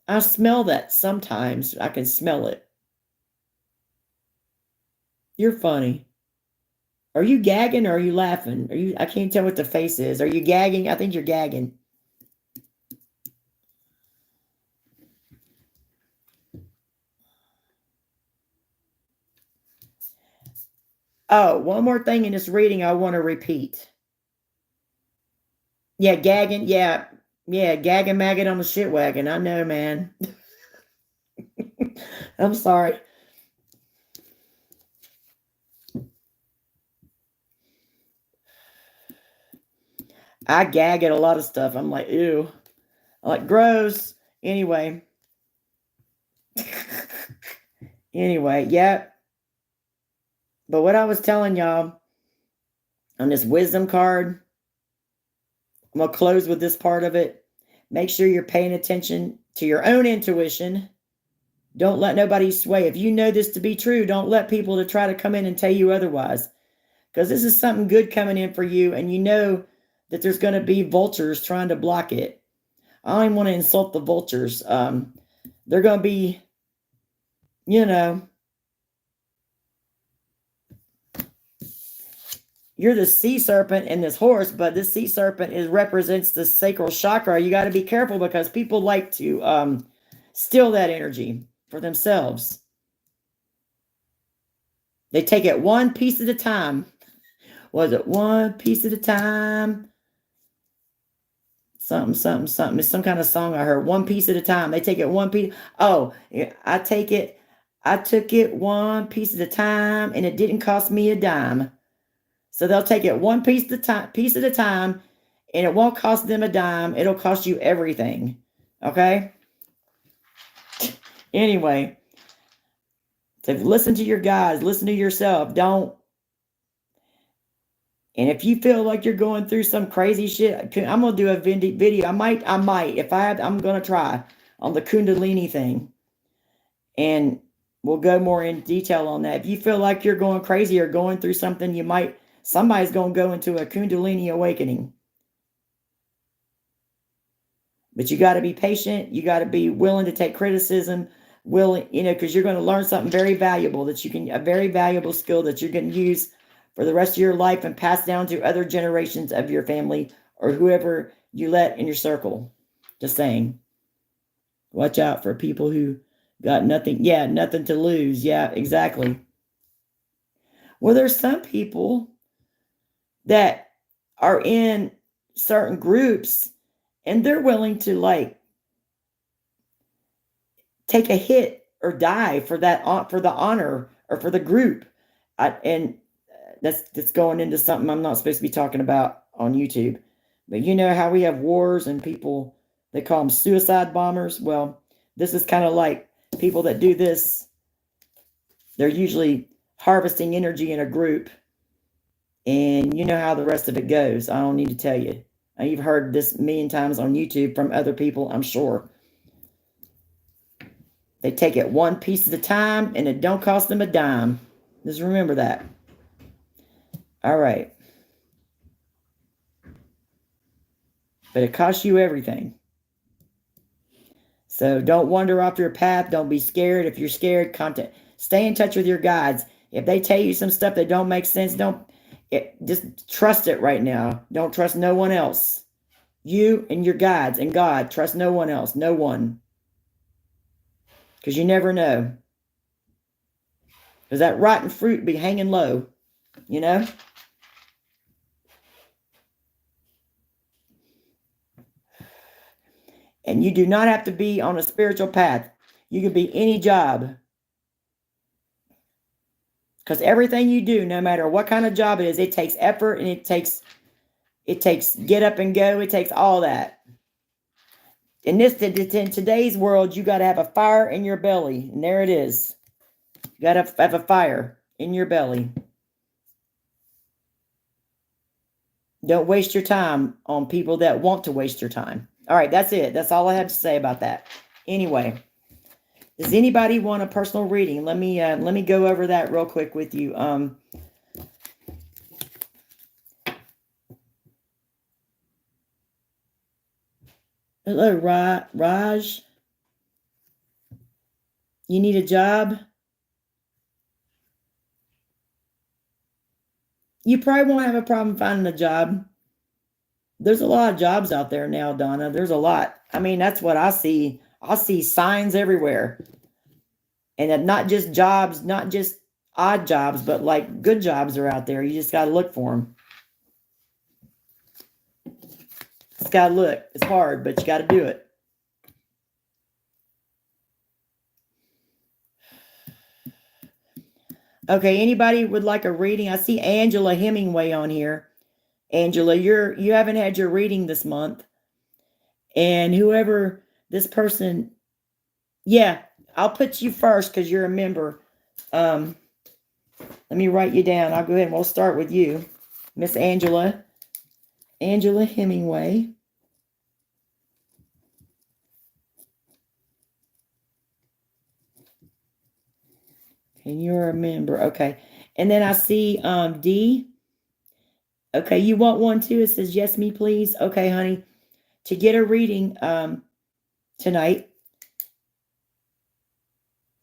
I smell that sometimes. I can smell it. You're funny. Are you gagging or are you laughing? I can't tell what the face is. Are you gagging? I think you're gagging. Oh, one more thing in this reading I want to repeat. Yeah, gagging. Yeah, gagging maggot on the shit wagon. I know, man. I'm sorry. I gag at a lot of stuff. I'm like, ew. I'm like, gross. Anyway. Anyway, yeah. But what I was telling y'all on this wisdom card, I'm going to close with this part of it. Make sure you're paying attention to your own intuition. Don't let nobody sway. If you know this to be true, don't let people to try to come in and tell you otherwise. Because this is something good coming in for you, and you know that there's going to be vultures trying to block it. I don't even want to insult the vultures. They're going to be, you know, you're the sea serpent in this horse, but this sea serpent represents the sacral chakra. You got to be careful because people like to steal that energy for themselves. They take it one piece at a time. Was it one piece at a time? Something, something, something. It's some kind of song I heard. One piece at a time. They take it one piece. Oh, I took it one piece at a time, and it didn't cost me a dime. So they'll take it one piece at a time, and it won't cost them a dime. It'll cost you everything. Okay? Anyway, so listen to your guides. Listen to yourself. Don't. And if you feel like you're going through some crazy shit, I'm going to do a video. I might. If I have, I'm going to try on the Kundalini thing. And we'll go more in detail on that. If you feel like you're going crazy or going through something, somebody's going to go into a Kundalini awakening. But you got to be patient. You got to be willing to take criticism, because you're going to learn something very valuable a very valuable skill that you're going to use for the rest of your life and pass down to other generations of your family or whoever you let in your circle. Just saying. Watch out for people who got nothing. Yeah, nothing to lose. Yeah, exactly. Well, there's some people that are in certain groups and they're willing to take a hit or die for the honor or for the group. And that's going into something I'm not supposed to be talking about on YouTube. But you know how we have wars and people, they call them suicide bombers. Well, this is kind of like people that do this. They're usually harvesting energy in a group. And you know how the rest of it goes. I don't need to tell you. You've heard this a million times on YouTube from other people, I'm sure. They take it one piece at a time, and it don't cost them a dime. Just remember that. All right. But it costs you everything. So don't wander off your path. Don't be scared. If you're scared, stay in touch with your guides. If they tell you some stuff that don't make sense, just trust it right now. Don't trust no one else. You and your guides and God. Trust no one else. No one. Because you never know. Because that rotten fruit be hanging low. You know? And you do not have to be on a spiritual path. You can be any job. Because everything you do, no matter what kind of job it is, it takes effort and it takes get up and go. It takes all that. In today's world, you got to have a fire in your belly. And there it is. You got to have a fire in your belly. Don't waste your time on people that want to waste your time. All right, that's it. That's all I have to say about that. Anyway, does anybody want a personal reading? Let me go over that real quick with you. Hello, Raj. You need a job? You probably won't have a problem finding a job. There's a lot of jobs out there now, Donna. There's a lot. I mean, that's what I see. I see signs everywhere. And not just jobs, not just odd jobs, but like good jobs are out there. You just got to look for them. Just got to look. It's hard, but you got to do it. Okay, anybody would like a reading? I see Angela Hemingway on here. Angela, you haven't had your reading this month. And whoever this person, yeah, I'll put you first because you're a member. Let me write you down. I'll go ahead and we'll start with you. Miss Angela. Angela Hemingway. And you're a member. Okay. And then I see D. Okay, you want one too? It says, yes, me, please. Okay, honey. To get a reading tonight,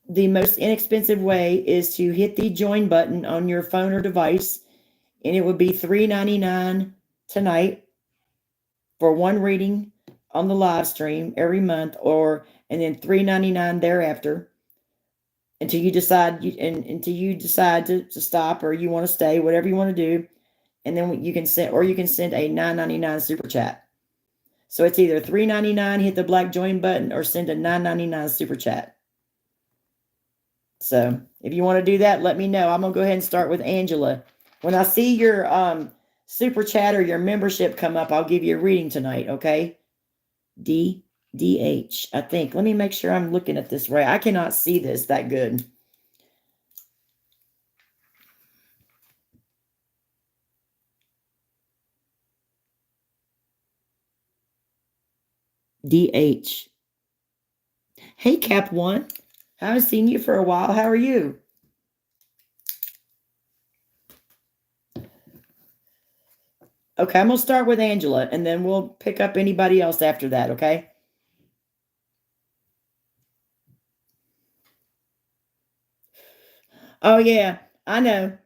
the most inexpensive way is to hit the join button on your phone or device, and it would be $3.99 tonight for one reading on the live stream every month, and then $3.99 thereafter until you decide to stop, or you want to stay, whatever you want to do. And then you can send a $9.99 super chat. So it's either $3.99, hit the black join button, or send a $9.99 super chat. So if you want to do that, let me know. I'm going to go ahead and start with Angela. When I see your super chat or your membership come up, I'll give you a reading tonight, okay? DH, I think. Let me make sure I'm looking at this right. I cannot see this that good. DH. Hey, Cap One. I haven't seen you for a while. How are you? Okay, I'm going to start with Angela, and then we'll pick up anybody else after that, okay? Oh, yeah, I know.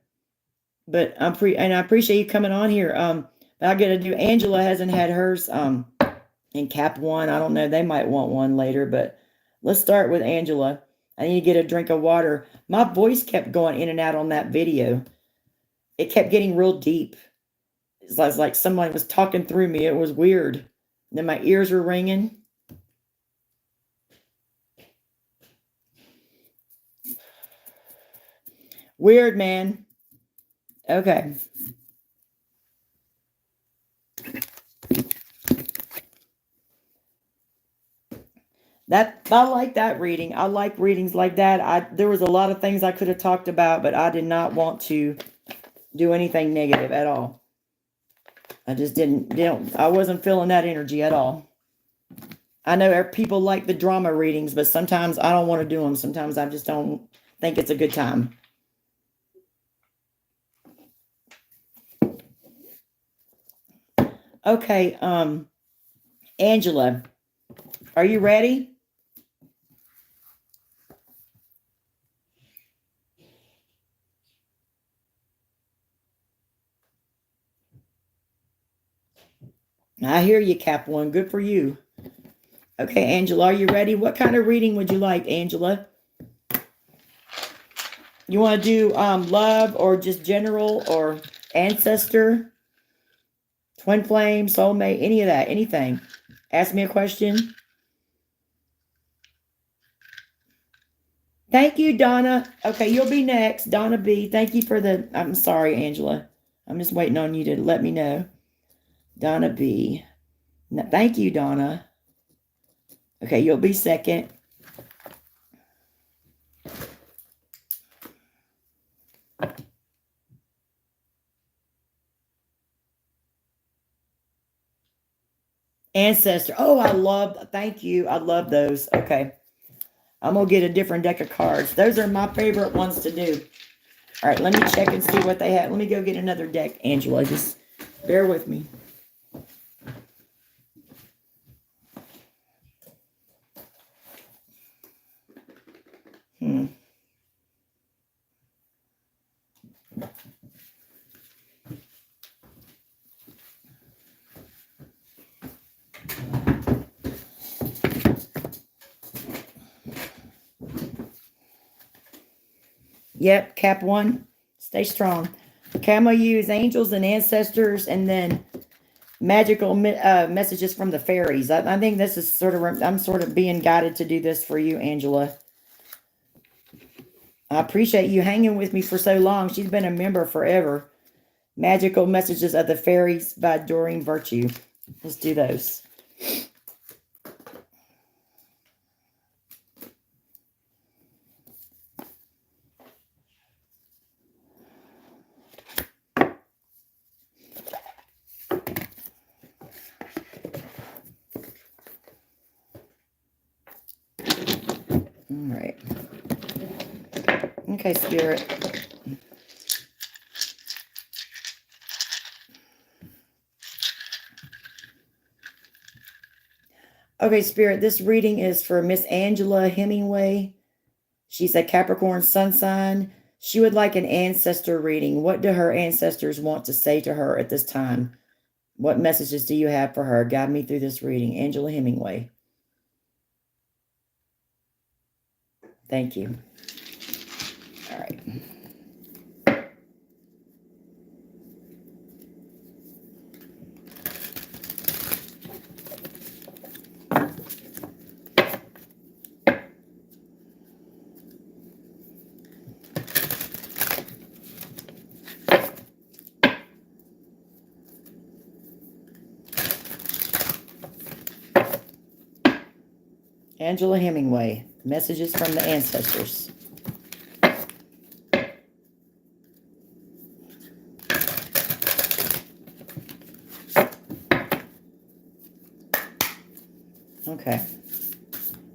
But I appreciate you coming on here. But I got to do, Angela hasn't had hers in Cap One. I don't know. They might want one later, but let's start with Angela. I need to get a drink of water. My voice kept going in and out on that video. It kept getting real deep. It was like someone was talking through me. It was weird. And then my ears were ringing. Weird, man. Okay. I like that reading. I like readings like that. There was a lot of things I could have talked about, but I did not want to do anything negative at all. I just I wasn't feeling that energy at all. I know people like the drama readings, but sometimes I don't want to do them. Sometimes I just don't think it's a good time. Okay, Angela, are you ready? I hear you, Cap One. Good for you. Okay, Angela, are you ready? What kind of reading would you like, Angela? You want to do love, or just general, or ancestor, twin flame, soulmate, any of that, anything? Ask me a question. Thank you, Donna. Okay, you'll be next. Donna B. Thank you for I'm sorry, Angela. I'm just waiting on you to let me know. Donna B. No, thank you, Donna. Okay, you'll be second. Ancestor. Oh, thank you. I love those. Okay. I'm going to get a different deck of cards. Those are my favorite ones to do. All right, let me check and see what they have. Let me go get another deck, Angela. Just bear with me. Yep, Cap One. Stay strong. Okay, I'm going to use angels and ancestors, and then magical messages from the fairies. I think this is I'm sort of being guided to do this for you, Angela. I appreciate you hanging with me for so long. She's been a member forever. Magical Messages of the Fairies by Doreen Virtue. Let's do those. All right. Okay, Spirit. Okay, Spirit, this reading is for Miss Angela Hemingway. She's a Capricorn sun sign. She would like an ancestor reading. What do her ancestors want to say to her at this time? What messages do you have for her? Guide me through this reading. Angela Hemingway. Thank you. All right. Angela Hemingway, messages from the ancestors. Okay.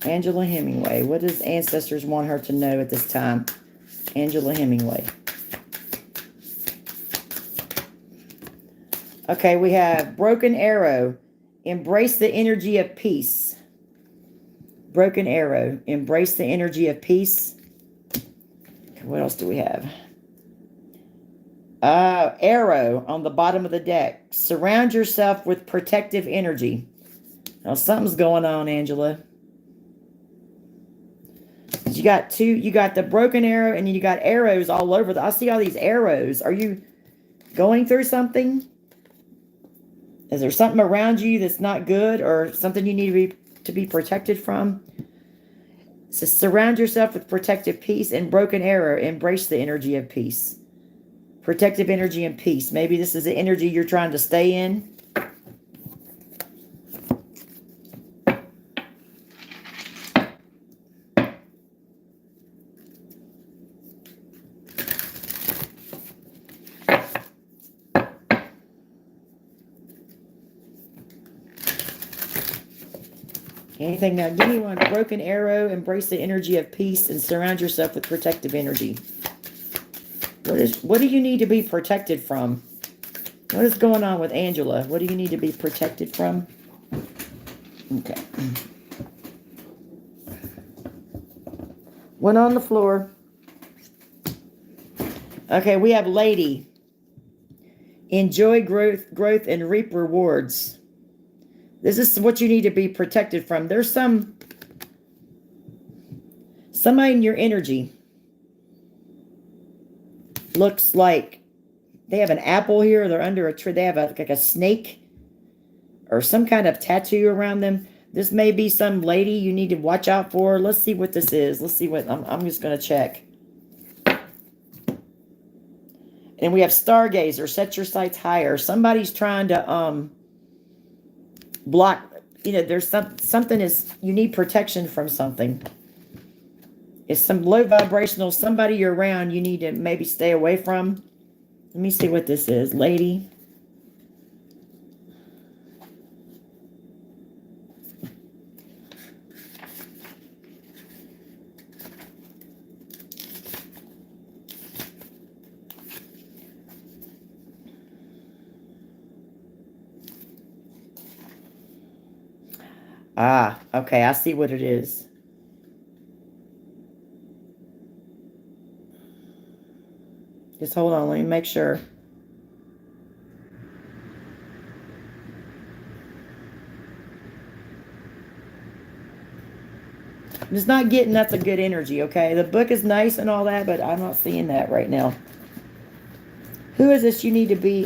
Angela Hemingway, what does ancestors want her to know at this time? Angela Hemingway. Okay, we have Broken Arrow. Embrace the energy of peace. Broken Arrow. Embrace the energy of peace. What else do we have? Arrow on the bottom of the deck. Surround yourself with protective energy. Now, something's going on, Angela. You got the broken arrow, and you got arrows all over. I see all these arrows. Are you going through something? Is there something around you that's not good, or something you need to be protected from? So surround yourself with protective peace and broken arrow. Embrace the energy of peace. Protective energy and peace. Maybe this is the energy you're trying to stay in. Anything now? Give me one. Broken arrow. Embrace the energy of peace and surround yourself with protective energy. What do you need to be protected from? What is going on with Angela? What do you need to be protected from? Okay. One on the floor. Okay, we have Lady. Enjoy growth and reap rewards. This is what you need to be protected from. There's somebody in your energy. Looks like they have an apple here. They're under a tree. They have like a snake or some kind of tattoo around them. This may be some lady you need to watch out for. Let's see what this is. Let's see what I'm just going to check. And we have Stargazer. Set your sights higher. Somebody's trying to block. There's something is you need protection from something. It's some low vibrational, somebody you're around you need to maybe stay away from. Let me see what this is. Lady. Ah, okay, I see what it is. Just hold on, let me make sure. I'm just not getting that's a good energy, okay? The book is nice and all that, but I'm not seeing that right now. Who is this you need to be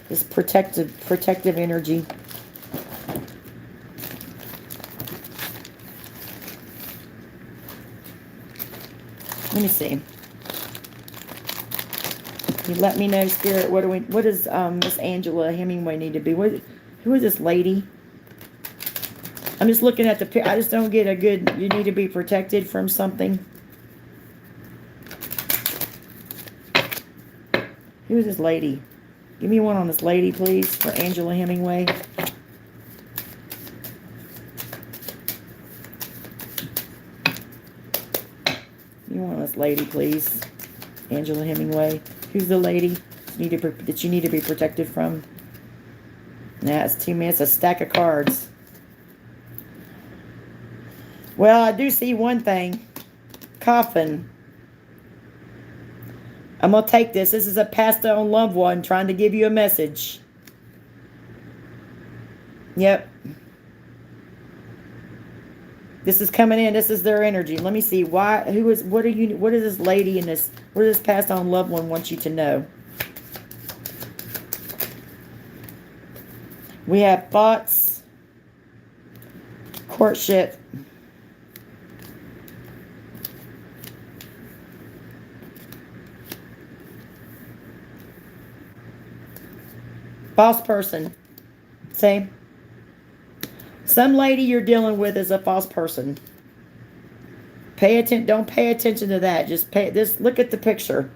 this protective energy? Let me see. You let me know, Spirit. What does Miss Angela Hemingway need to be? Who is this lady? I'm just looking at the. I just don't get a good. You need to be protected from something. Who is this lady? Give me one on this lady, please, for Angela Hemingway. Give me one on this lady, please. Angela Hemingway. Who's the lady that you need to be protected from? Nah, it's 2 minutes. A stack of cards. Well, I do see one thing. Coffin. I'm going to take this. This is a passed on loved one trying to give you a message. Yep. This is coming in. This is their energy. Let me see. What is this lady in this, what does this passed on loved one want you to know? We have thoughts, courtship, false person. Same. Some lady you're dealing with is a false person. Pay attention. Don't pay attention to that. Just look at the picture.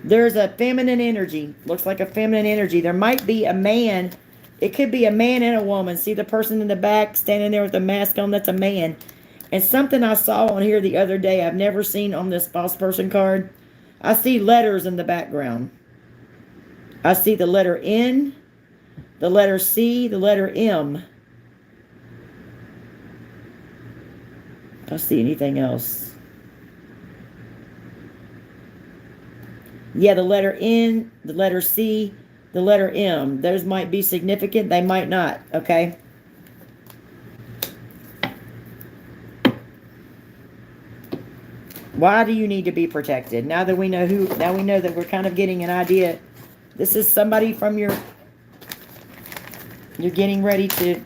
There's a feminine energy. Looks like a feminine energy. There might be a man. It could be a man and a woman. See the person in the back standing there with the mask on? That's a man. And something I saw on here the other day I've never seen on this false person card. I see letters in the background. I see the letter N, the letter C, the letter M. I don't see anything else. Yeah, the letter N, the letter C, the letter M. Those might be significant. They might not. Okay. Why do you need to be protected? Now that we know now we know that we're kind of getting an idea. This is somebody from you're getting ready to,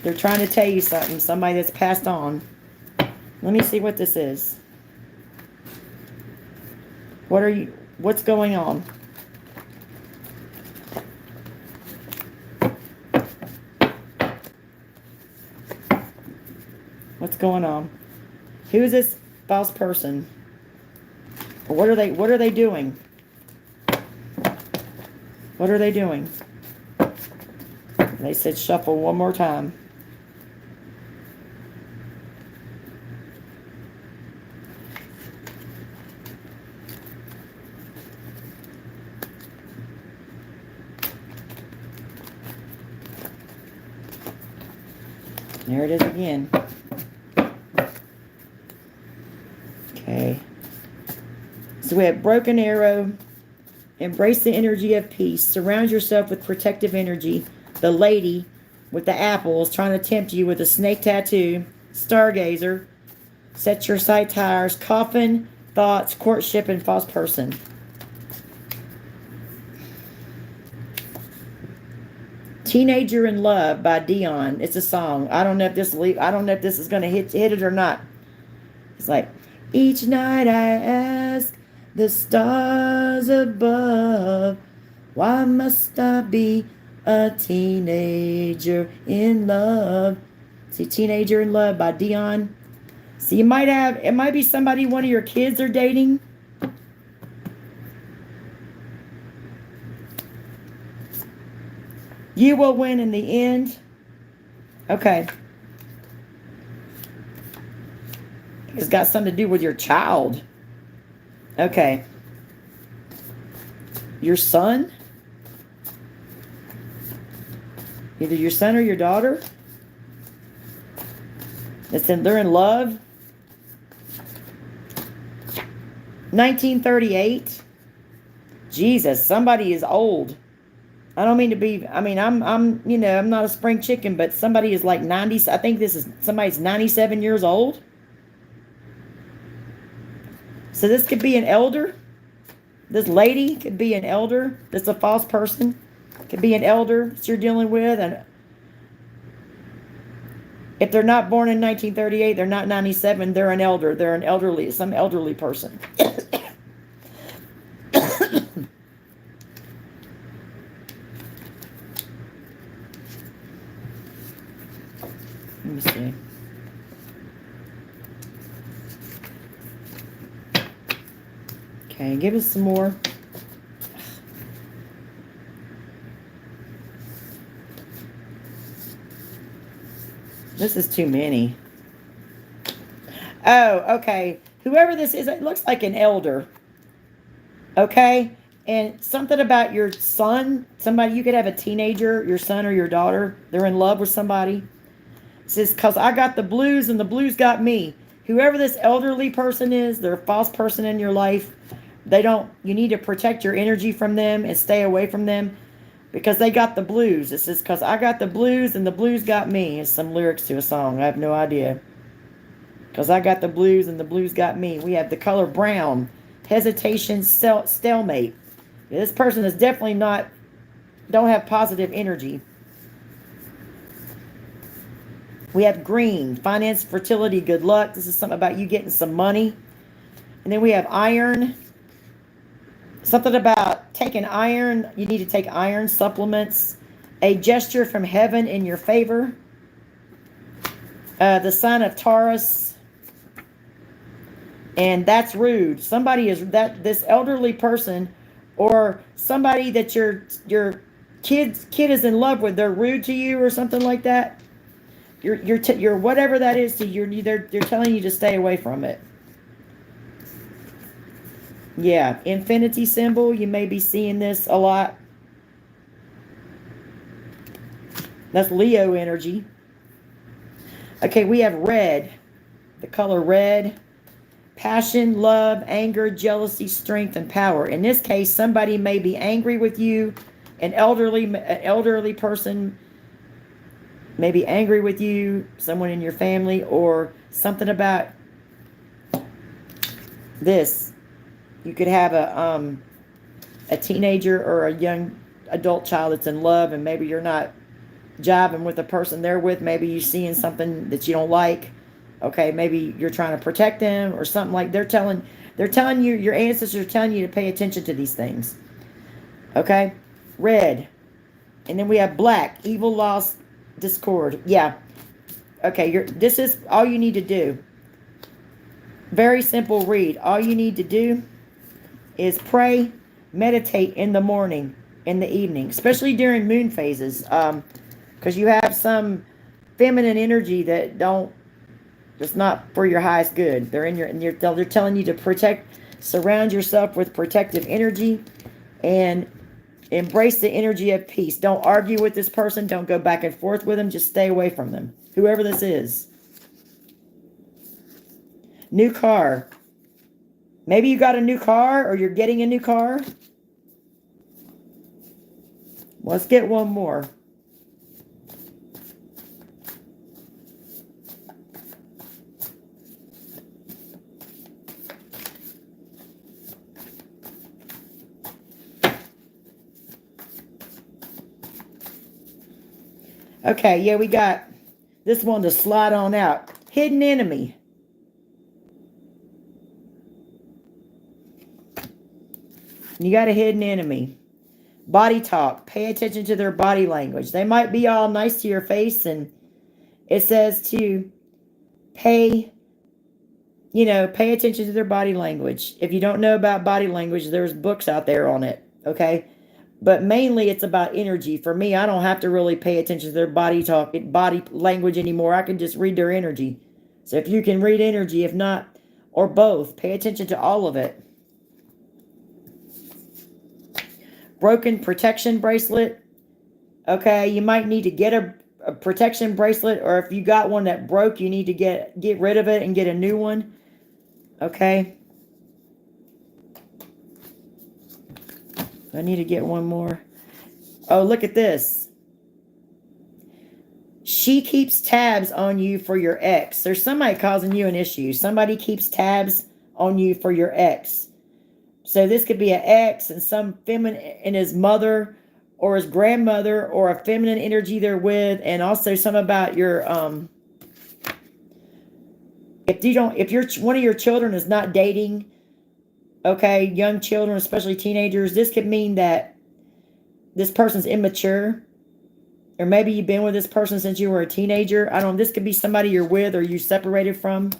they're trying to tell you something. Somebody that's passed on. Let me see what this is. What's going on? What's going on? Who is this false person? What are they doing? What are they doing? They said shuffle one more time. There it is again. Okay. So we have broken arrow. Embrace the energy of peace. Surround yourself with protective energy. The lady with the apple is trying to tempt you with a snake tattoo. Stargazer. Set your sights higher. Coffin, thoughts, courtship, and false person. Teenager in Love by Dion. It's a song. I don't know if this is going to hit it or not. It's like, each night I ask the stars above, why must I be a teenager in love? See, Teenager in Love by Dion. See, it might be somebody one of your kids are dating. You will win in the end. Okay. It's got something to do with your child. Okay. Your son? Either your son or your daughter? They're in love. 1938. Jesus, somebody is old. I don't mean to be, I'm not a spring chicken, but somebody is like 90, I think somebody's 97 years old. So this could be an elder. This lady could be an elder. That's a false person. Could be an elder that you're dealing with. And If they're not born in 1938, they're not 97, they're an elder. They're an elderly, some elderly person. Let me see. Okay, give us some more. This is too many. Oh, okay. Whoever this is, it looks like an elder. Okay? And something about your son, somebody, you could have a teenager, your son or your daughter, they're in love with somebody. It says, because I got the blues and the blues got me. Whoever this elderly person is, they're a false person in your life. You need to protect your energy from them and stay away from them because they got the blues. It says, because I got the blues and the blues got me. It's some lyrics to a song. I have no idea. Because I got the blues and the blues got me. We have the color brown. Hesitation, stalemate. This person is definitely don't have positive energy. We have green, finance, fertility, good luck. This is something about you getting some money. And then we have iron. Something about taking iron. You need to take iron supplements. A gesture from heaven in your favor. The sign of Taurus. And that's rude. Somebody is this elderly person or somebody that your kid is in love with, they're rude to you or something like that. You're whatever that is to you, they're telling you to stay away from it. Yeah, infinity symbol, you may be seeing this a lot. That's Leo energy. Okay, we have red. The color red. Passion, love, anger, jealousy, strength, and power. In this case, somebody may be angry with you. An elderly person may be angry with you. Someone in your family, or something about this. You could have a teenager or a young adult child that's in love, and maybe you're not jiving with the person they're with. Maybe you're seeing something that you don't like. Okay, maybe you're trying to protect them or something like they're telling you, your ancestors are telling you to pay attention to these things. Okay, red. And then we have black, evil, loss, discord. Yeah. Okay, this is all you need to do. Very simple read. All you need to do is pray, meditate in the morning, in the evening, especially during moon phases. Because you have some feminine energy that it's not for your highest good. They're telling you to surround yourself with protective energy and embrace the energy of peace. Don't argue with this person. Don't go back and forth with them. Just stay away from them. Whoever this is. New car. Maybe you got a new car or you're getting a new car. Let's get one more. Okay, yeah, we got this one to slide on out. Hidden enemy. You got a hidden enemy. Body talk. Pay attention to their body language. They might be all nice to your face, and it says to pay attention to their body language. If you don't know about body language, there's books out there on it, okay? But mainly it's about energy. For me, I don't have to really pay attention to their body language anymore. I can just read their energy. So if you can read energy, if not, or both, pay attention to all of it. Broken protection bracelet. Okay, you might need to get a protection bracelet, or if you got one that broke, you need to get rid of it and get a new one. Okay. I need to get one more. Oh, look at this. She keeps tabs on you for your ex. There's somebody causing you an issue. Somebody keeps tabs on you for your ex. So this could be an ex and some feminine and his mother or his grandmother or a feminine energy they're with, and also some about your if one of your children is not dating, okay, young children, especially teenagers, this could mean that this person's immature. Or maybe you've been with this person since you were a teenager. I don't know. This could be somebody you're with or you separated from.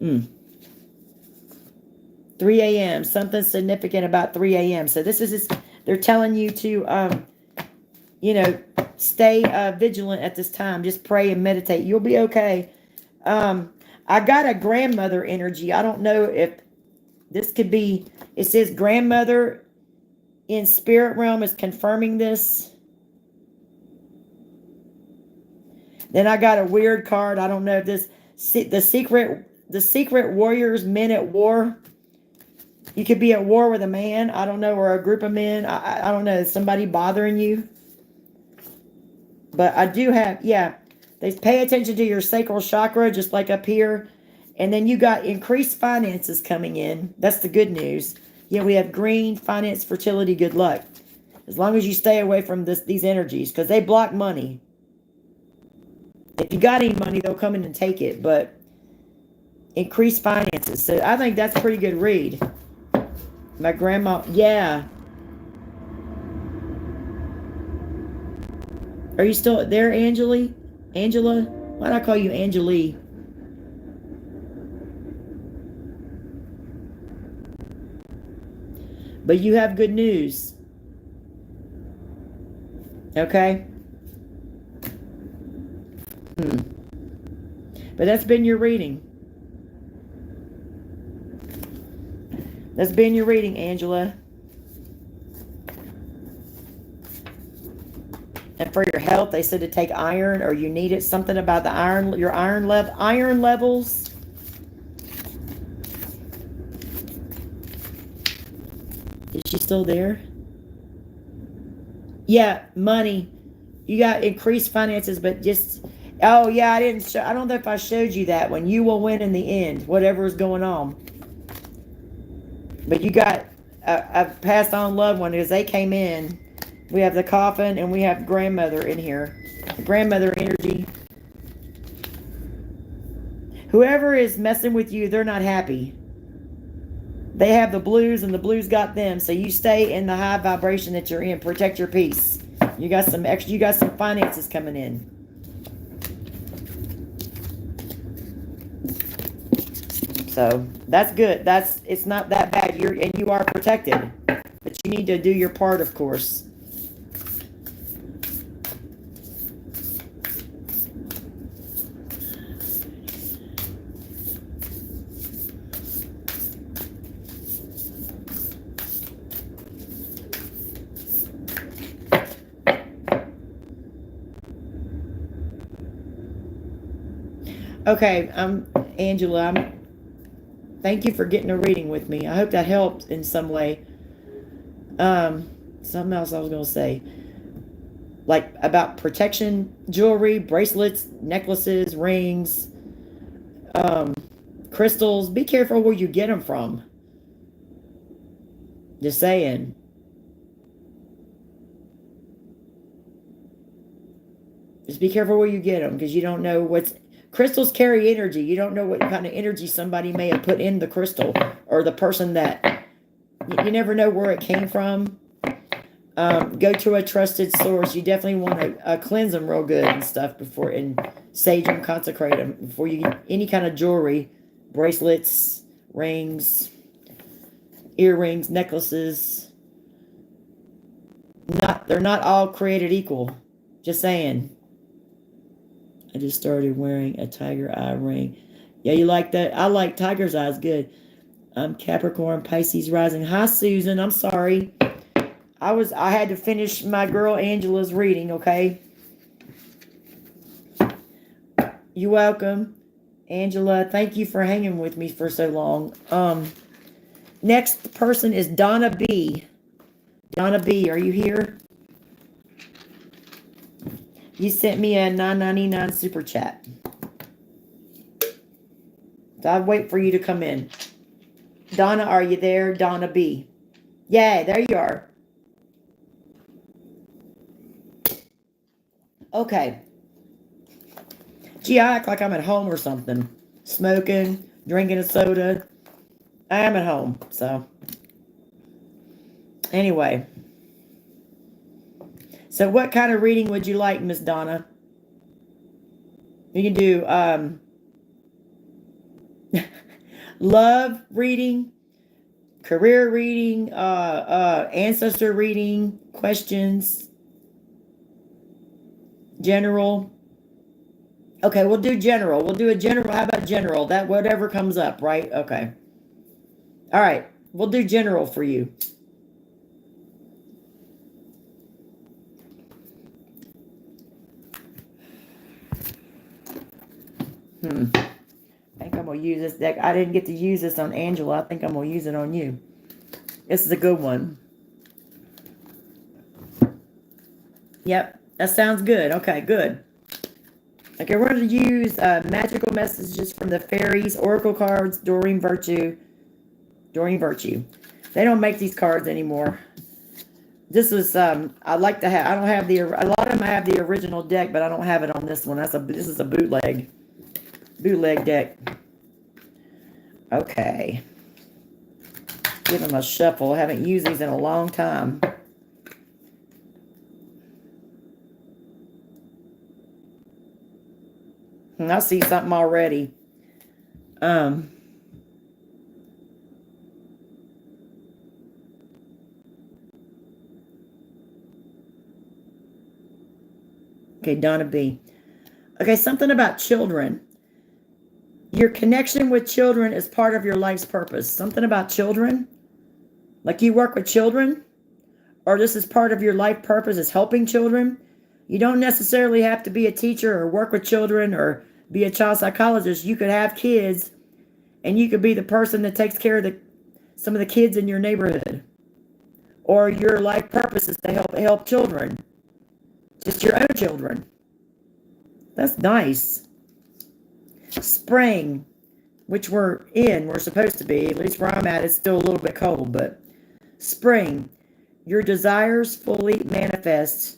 Mm. 3 a.m. Something significant about 3 a.m. So this is they're telling you to, stay vigilant at this time. Just pray and meditate. You'll be okay. I got a grandmother energy. I don't know if this could be, it says grandmother in spirit realm is confirming this. Then I got a weird card. I don't know if this, the secret warriors, men at war. You could be at war with a man, I don't know, or a group of men. I don't know, somebody bothering you. But I do have, they pay attention to your sacral chakra, just like up here. And then you got increased finances coming in. That's the good news. Yeah, we have green, finance, fertility, good luck. As long as you stay away from these energies, because they block money. If you got any money, they'll come in and take it. But increased finances. So I think that's a pretty good read. My grandma, yeah. Are you still there, Angela? Why do I call you Angelie? But you have good news. Okay? But that's been your reading. That's been your reading, Angela. And for your health, they said to take iron, or you need it. Something about the iron, your iron levels. Is she still there? Yeah, money. You got increased finances, but just, oh yeah, I don't know if I showed you that one. You will win in the end, whatever is going on. But you got a passed on loved one, because they came in. We have the coffin and we have grandmother in here. Grandmother energy. Whoever is messing with you, they're not happy. They have the blues and the blues got them. So you stay in the high vibration that you're in. Protect your peace. You got some finances coming in. So that's good. It's not that bad. You are protected. But you need to do your part, of course. Okay, Angela, thank you for getting a reading with me. I hope that helped in some way. Something else I was going to say. Like about protection, jewelry, bracelets, necklaces, rings, crystals. Be careful where you get them from. Just saying. Just be careful where you get them, because you don't know what's... Crystals carry energy. You don't know what kind of energy somebody may have put in the crystal, or the person that... You never know where it came from. Go to a trusted source. You definitely want to cleanse them real good and stuff before, and sage them, consecrate them before you get any kind of jewelry, bracelets, rings, earrings, necklaces. They're not all created equal. Just saying. I just started wearing a tiger eye ring. Yeah, you like that? I like tiger's eyes. Good. I'm Capricorn, Pisces rising. Hi, Susan. I'm sorry. I had to finish my girl Angela's reading, okay? You're welcome. Angela, thank you for hanging with me for so long. Next person is Donna B. Donna B, are you here? You sent me a $9.99 super chat. So I'll wait for you to come in. Donna, are you there? Donna B. Yeah, there you are. Okay. Gee, I act like I'm at home or something. Smoking, drinking a soda. I am at home, so. Anyway. So what kind of reading would you like, Miss Donna? You can do love reading, career reading, ancestor reading, questions, general. Okay, we'll do general. We'll do a general. How about general? That whatever comes up, right? Okay. All right. We'll do general for you. I think I'm going to use this deck. I didn't get to use this on Angela. I think I'm going to use it on you. This is a good one. Yep. That sounds good. Okay, good. Okay, we're going to use magical messages from the fairies, oracle cards, Doreen Virtue. Doreen Virtue. They don't make these cards anymore. This is, I'd like to have, I don't have the, a lot of them I have the original deck, but I don't have it on this one. This is a bootleg deck. Okay. Give them a shuffle. I haven't used these in a long time. And I see something already. Okay, Donna B. Okay, something about children. Your connection with children is part of your life's purpose. Something about children. Like you work with children. Or this is part of your life purpose is helping children. You don't necessarily have to be a teacher or work with children or be a child psychologist. You could have kids and you could be the person that takes care of some of the kids in your neighborhood. Or your life purpose is to help children. Just your own children. That's nice. Spring, which we're supposed to be, at least where I'm at, it's still a little bit cold, but spring, your desires fully manifest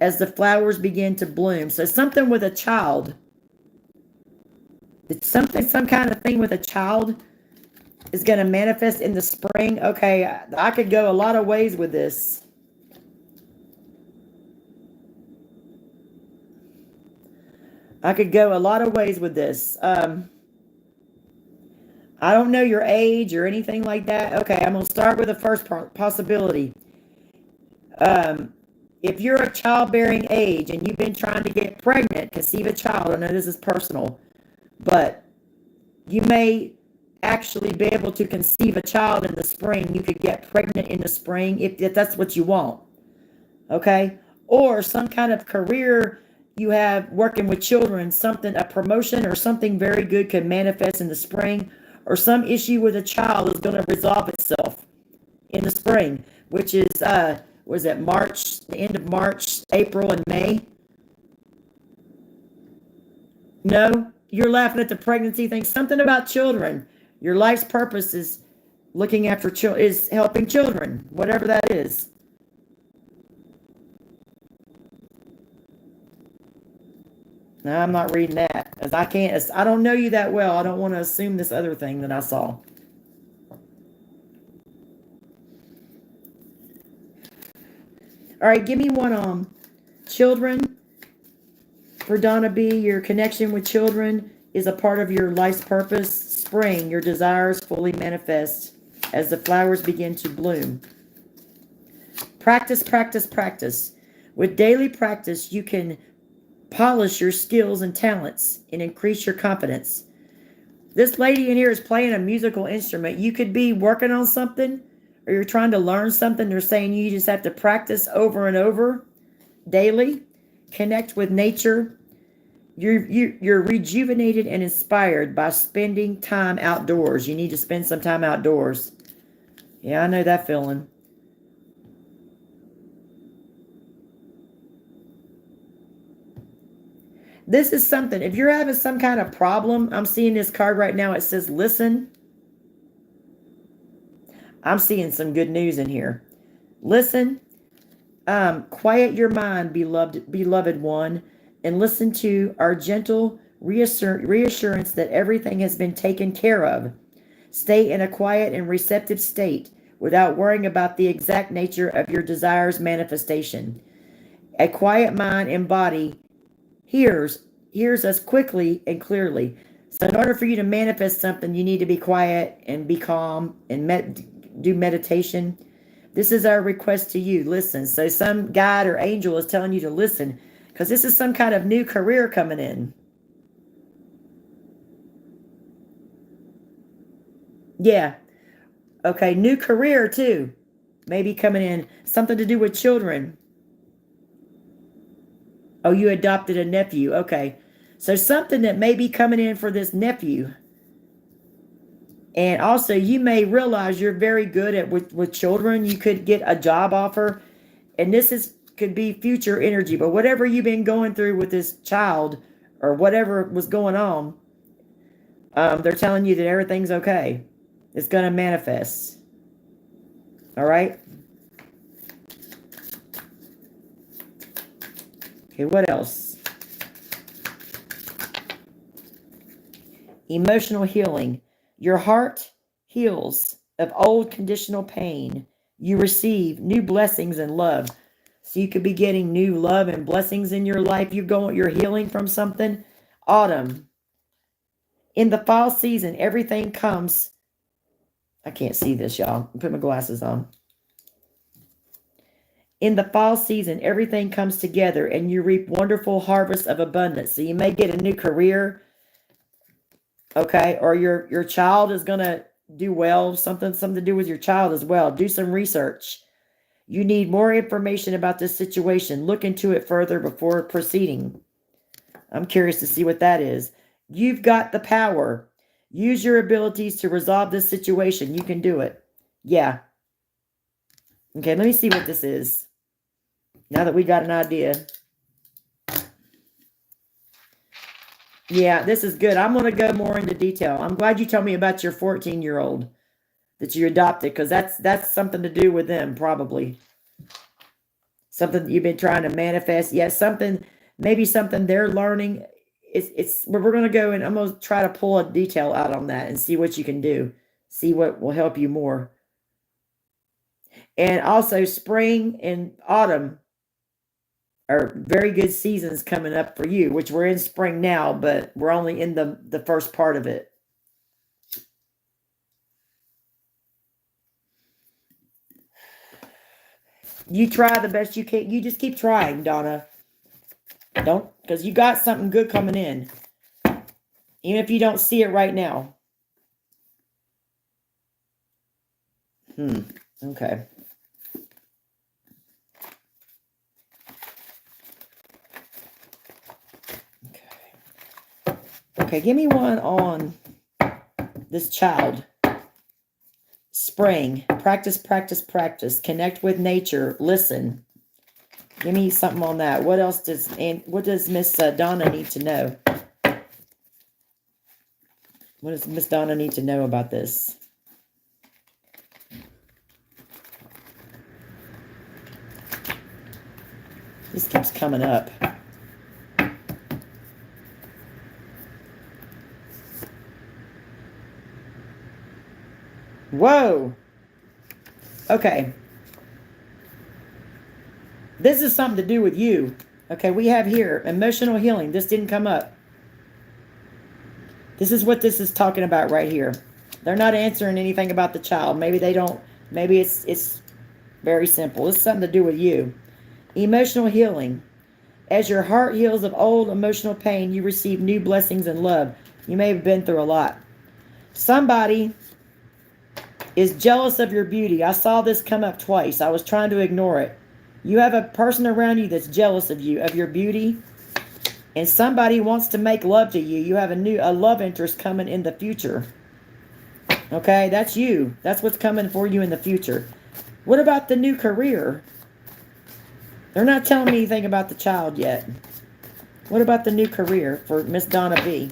as the flowers begin to bloom. So something with a child. It's some kind of thing with a child is going to manifest in the spring. Okay, I could go a lot of ways with this. I could go a lot of ways with this. I don't know your age or anything like that. Okay, I'm going to start with the first possibility. If you're a childbearing age and you've been trying to get pregnant, conceive a child, I know this is personal, but you may actually be able to conceive a child in the spring. You could get pregnant in the spring if that's what you want. Okay? Or some kind of career you have working with children, a promotion or something very good could manifest in the spring, or some issue with a child is going to resolve itself in the spring, which is, was it March, the end of March, April, and May? No, you're laughing at the pregnancy thing. Something about children. Your life's purpose is looking after children, is helping children, whatever that is. No, I'm not reading that, as I don't know you that well. I don't want to assume this other thing that I saw. All right, give me one on children. For Donna B, your connection with children is a part of your life's purpose. Spring, your desires fully manifest as the flowers begin to bloom. Practice, practice, practice. With daily practice, you can polish your skills and talents and increase your confidence. This lady in here is playing a musical instrument. You could be working on something, or you're trying to learn something. They're saying you just have to practice over and over daily. Connect with nature. You're rejuvenated and inspired by spending time outdoors. You need to spend some time outdoors. Yeah, I know that feeling. This is something, if you're having some kind of problem, I'm seeing this card right now. It says, listen. I'm seeing some good news in here. Listen, Quiet your mind, beloved one, and listen to our gentle reassurance that everything has been taken care of. Stay in a quiet and receptive state without worrying about the exact nature of your desire's manifestation. A quiet mind and body hears us quickly and clearly. So in order for you to manifest something, you need to be quiet and be calm and do meditation. This is our request to you. Listen. So some guide or angel is telling you to listen, because this is some kind of new career coming in. Yeah. Okay. New career too. Maybe coming in. Something to do with children. Oh, you adopted a nephew. Okay. So something that may be coming in for this nephew. And also, you may realize you're very good at with children. You could get a job offer. And this could be future energy. But whatever you've been going through with this child or whatever was going on, they're telling you that everything's okay. It's going to manifest. All right? Okay, what else? Emotional healing. Your heart heals of old conditional pain. You receive new blessings and love. So you could be getting new love and blessings in your life. You're healing from something. Autumn. In the fall season, everything comes. I can't see this, y'all. Put my glasses on. In the fall season, everything comes together and you reap wonderful harvests of abundance. So you may get a new career. Okay, or your child is going to do well. Something to do with your child as well. Do some research. You need more information about this situation. Look into it further before proceeding. I'm curious to see what that is. You've got the power. Use your abilities to resolve this situation. You can do it. Yeah. Okay, let me see what this is. Now that we got an idea. Yeah, this is good. I'm going to go more into detail. I'm glad you told me about your 14-year-old that you adopted, because that's something to do with them, probably. Something that you've been trying to manifest. Yeah, maybe something they're learning. We're going to go and I'm going to try to pull a detail out on that and see what you can do. See what will help you more. And also spring and autumn are very good seasons coming up for you, which we're in spring now, but we're only in the first part of it. You try the best you can. You just keep trying, Donna. Don't, because you got something good coming in. Even if you don't see it right now. Okay. Okay, give me one on this child. Spring. Practice, practice, practice. Connect with nature. Listen. Give me something on that. What else what does Miss Donna need to know? What does Miss Donna need to know about this? This keeps coming up. Whoa. Okay. This is something to do with you. Okay, we have here emotional healing. This didn't come up. This is what this is talking about right here. They're not answering anything about the child. Maybe they don't. Maybe it's very simple. It's something to do with you. Emotional healing. As your heart heals of old emotional pain, you receive new blessings and love. You may have been through a lot. Somebody is jealous of your beauty. I saw this come up twice. I was trying to ignore it. You have a person around you that's jealous of you, of your beauty, and somebody wants to make love to you. You have a love interest coming in the future. Okay, that's you. That's what's coming for you in the future. What about the new career? They're not telling me anything about the child yet. What about the new career for Miss Donna B?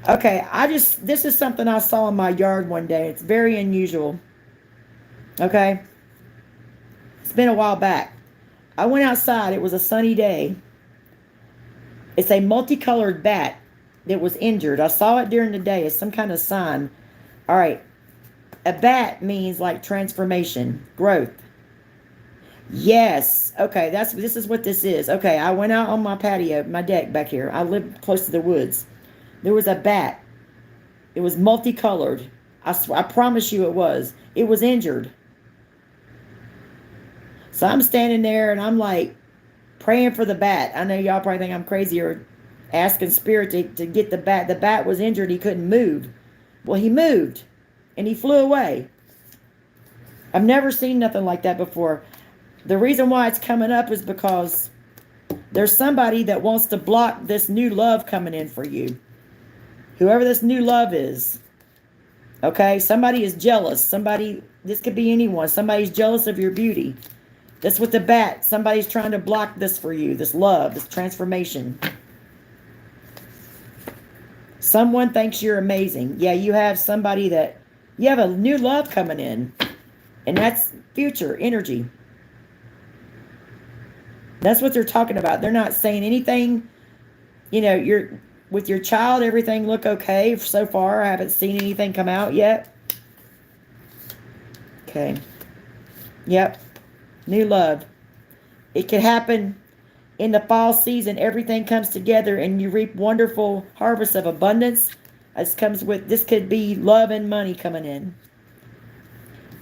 Okay, this is something I saw in my yard one day. It's very unusual. Okay? It's been a while back. I went outside. It was a sunny day. It's a multicolored bat that was injured. I saw it during the day. It's some kind of sign. All right. A bat means like transformation, growth. Yes. Okay, this is what this is. Okay, I went out on my patio, my deck back here. I live close to the woods. There was a bat. It was multicolored. I promise you it was. It was injured. So I'm standing there and I'm like praying for the bat. I know y'all probably think I'm crazy or asking spirit to get the bat. The bat was injured. He couldn't move. Well, he moved and he flew away. I've never seen nothing like that before. The reason why it's coming up is because there's somebody that wants to block this new love coming in for you. Whoever this new love is. Okay? Somebody is jealous. This could be anyone. Somebody's jealous of your beauty. That's with the bat. Somebody's trying to block this for you. This love, this transformation. Someone thinks you're amazing. Yeah, you have you have a new love coming in. And that's future energy. That's what they're talking about. They're not saying anything. You know, with your child, everything look okay so far. I haven't seen anything come out yet. Okay. Yep. New love. It could happen in the fall season. Everything comes together and you reap wonderful harvests of abundance. This could be love and money coming in.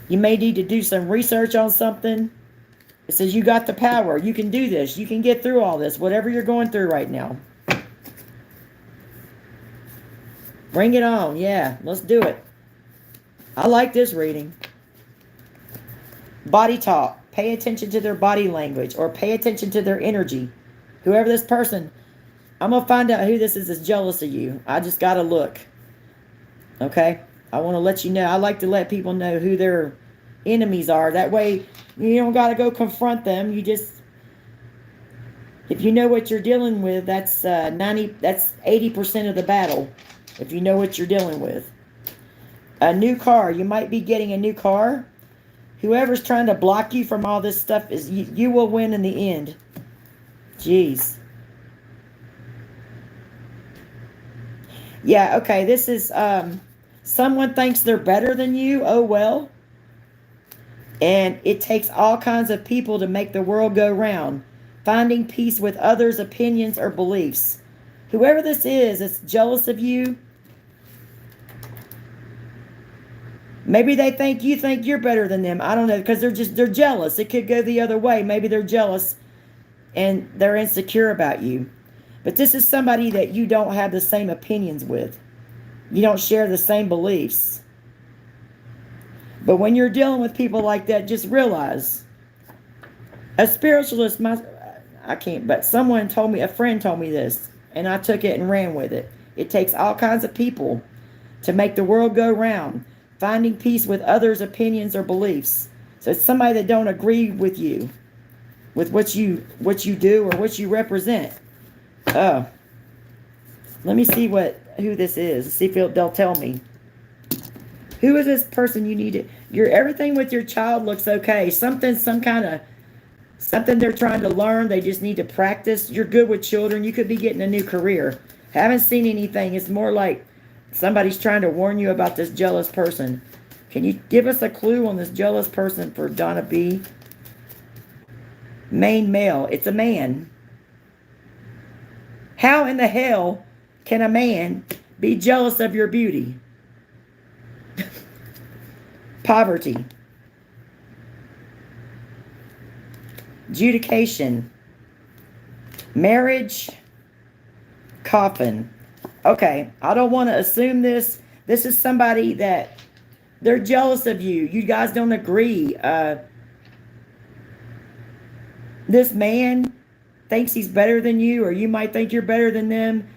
You may need to do some research on something. It says you got the power. You can do this. You can get through all this. Whatever you're going through right now. Bring it on. Yeah, let's do it. I like this reading. Body talk. Pay attention to their body language or pay attention to their energy. Whoever this person, I'm going to find out who this is jealous of you. I just got to look. Okay? I want to let you know. I like to let people know who their enemies are. That way, you don't got to go confront them. You just, if you know what you're dealing with, that's 80% of the battle. If you know what you're dealing with. A new car. You might be getting a new car. Whoever's trying to block you from all this stuff, you will win in the end. Jeez. Yeah, okay. This is, someone thinks they're better than you. Oh, well. And it takes all kinds of people to make the world go round. Finding peace with others' opinions or beliefs. Whoever this is that's jealous of you. Maybe they think you think you're better than them. I don't know, because they're jealous. It could go the other way. Maybe they're jealous and they're insecure about you. But this is somebody that you don't have the same opinions with. You don't share the same beliefs. But when you're dealing with people like that, just realize, a spiritualist, but someone told me, a friend told me this, and I took it and ran with it. It takes all kinds of people to make the world go round. Finding peace with others' opinions or beliefs. So it's somebody that don't agree with you, with what you do or what you represent. Oh, let me see who this is. See if they'll tell me. Who is this person you need to? Everything with your child looks okay. Something they're trying to learn. They just need to practice. You're good with children. You could be getting a new career. Haven't seen anything. It's more like somebody's trying to warn you about this jealous person. Can you give us a clue on this jealous person for Donna B? Main male. It's a man. How in the hell can a man be jealous of your beauty? Poverty. Adjudication. Marriage. Coffin. Okay, I don't want to assume this. This is somebody that they're jealous of you. You guys don't agree. This man thinks he's better than you, or you might think you're better than them.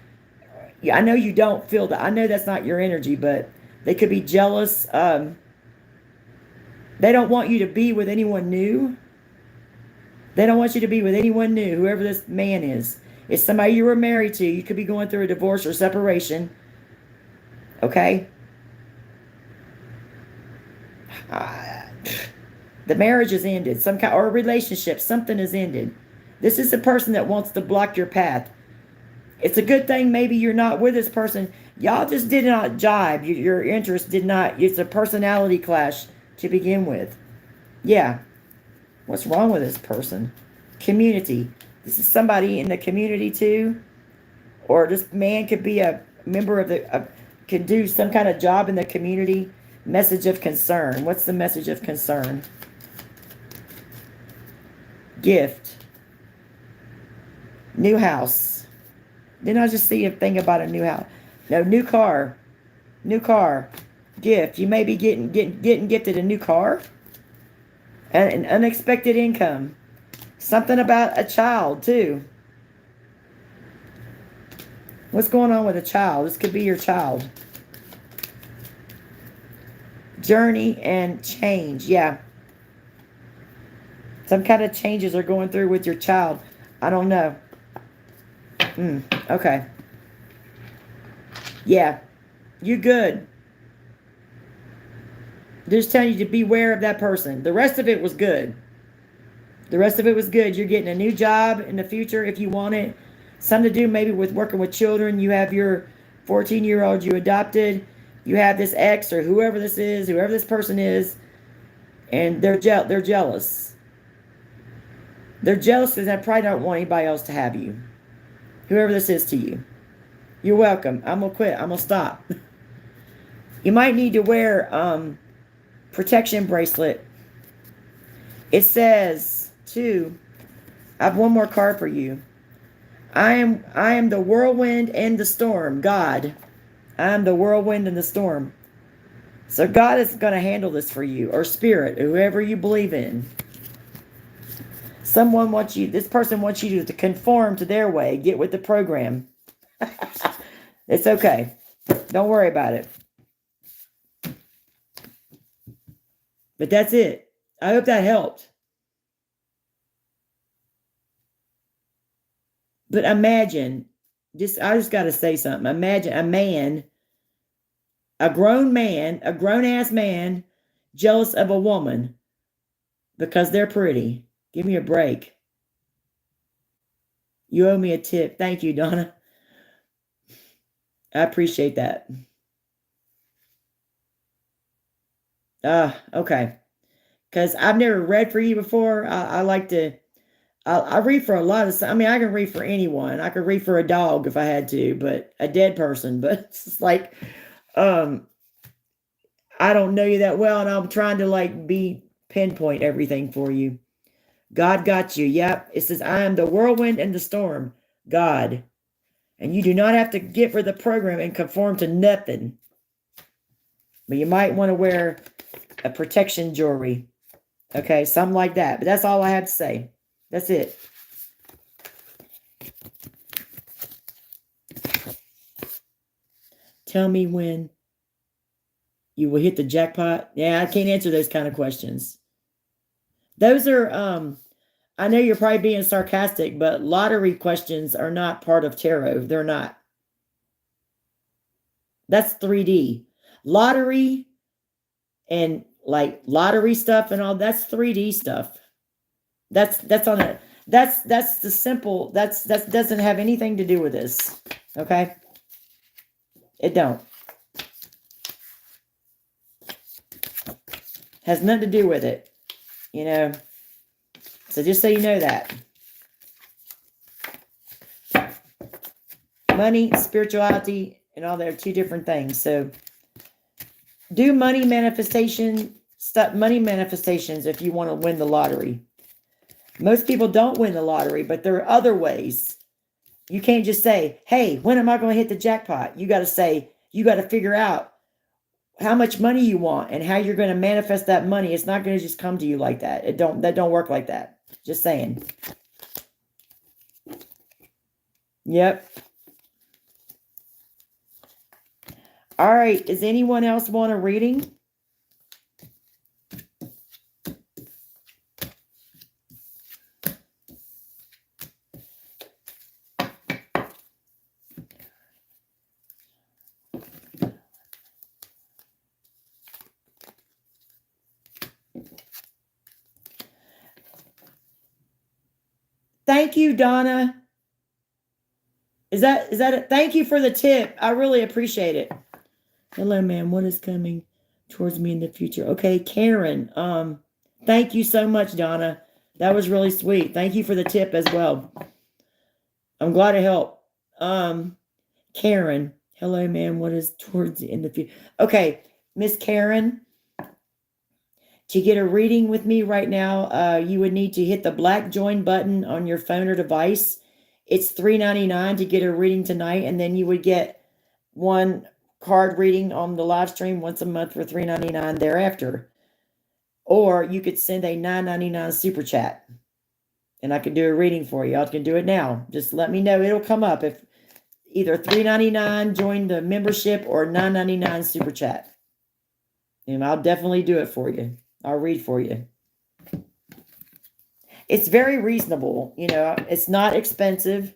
I know you don't feel that. I know that's not your energy, but they could be jealous. They don't want you to be with anyone new. They don't want you to be with anyone new, whoever this man is. It's somebody you were married to. You could be going through a divorce or separation. Okay? The marriage is ended. Some kind, or a relationship. Something is ended. This is a person that wants to block your path. It's a good thing maybe you're not with this person. Y'all just did not jibe. Your interest did not. It's a personality clash to begin with. Yeah. What's wrong with this person? Community. This is somebody in the community too. Or this man could be a member of the, could do some kind of job in the community. Message of concern. What's the message of concern? Gift. New house. Didn't I just see a thing about a new house? No, new car. New car. Gift. You may be getting gifted a new car. An unexpected income. Something about a child too. What's going on with a child? This could be your child. Journey and change. Yeah. Some kind of changes are going through with your child. I don't know. Okay. Yeah. You're good. They're just telling you to beware of that person. The rest of it was good. The rest of it was good. You're getting a new job in the future if you want it. Something to do maybe with working with children. You have your 14-year-old you adopted. You have this ex or whoever this is, whoever this person is, and they're jealous. They're jealous because they probably don't want anybody else to have you. Whoever this is to you. You're welcome. I'm going to quit. I'm going to stop. You might need to wear protection bracelet. It says, too, I have one more card for you. I am the whirlwind and the storm. God. I am the whirlwind and the storm. So God is going to handle this for you. Or spirit. Whoever you believe in. Someone wants you. This person wants you to conform to their way. Get with the program. It's okay. Don't worry about it. But that's it. I hope that helped. But imagine, I just got to say something. Imagine a grown-ass man, jealous of a woman because they're pretty. Give me a break. You owe me a tip. Thank you, Donna. I appreciate that. Okay. Because I've never read for you before. I like to... I read for a lot of... I mean, I can read for anyone. I could read for a dog if I had to, but a dead person. But it's just like, I don't know you that well, and I'm trying to pinpoint everything for you. God got you. Yep. It says, I am the whirlwind and the storm. God. And you do not have to get for the program and conform to nothing. But you might want to wear a protection jewelry. Okay, something like that. But that's all I have to say. That's it. Tell me when you will hit the jackpot. Yeah, I can't answer those kind of questions. Those are, I know you're probably being sarcastic, but lottery questions are not part of tarot. They're not. That's 3D. Lottery and lottery stuff and all, that's 3D stuff. That's on it. That's the simple, that doesn't have anything to do with this. Okay? It don't. Has nothing to do with it. You know? So just so you know that. Money, spirituality, and all that are two different things. So do money manifestations if you want to win the lottery. Most people don't win the lottery, but there are other ways. You can't just say, hey, when am I going to hit the jackpot? You got to say, you got to figure out how much money you want and how you're going to manifest that money. It's not going to just come to you like that. That don't work like that. Just saying. Yep. All right. Does anyone else want a reading? Thank you, Donna. Is that it? Thank you for the tip. I really appreciate it. Hello, ma'am. What is coming towards me in the future? Okay, Karen. Thank you so much, Donna. That was really sweet. Thank you for the tip as well. I'm glad to help. Karen. Hello, ma'am. What is towards in the future? Okay, Miss Karen. To get a reading with me right now, you would need to hit the black join button on your phone or device. It's $3.99 to get a reading tonight, and then you would get one card reading on the live stream once a month for $3.99 thereafter. Or you could send a $9.99 super chat, and I can do a reading for you. I can do it now. Just let me know. It'll come up if either $3.99 join the membership or $9.99 super chat. And I'll definitely do it for you. I'll read for you. It's very reasonable. You know, it's not expensive.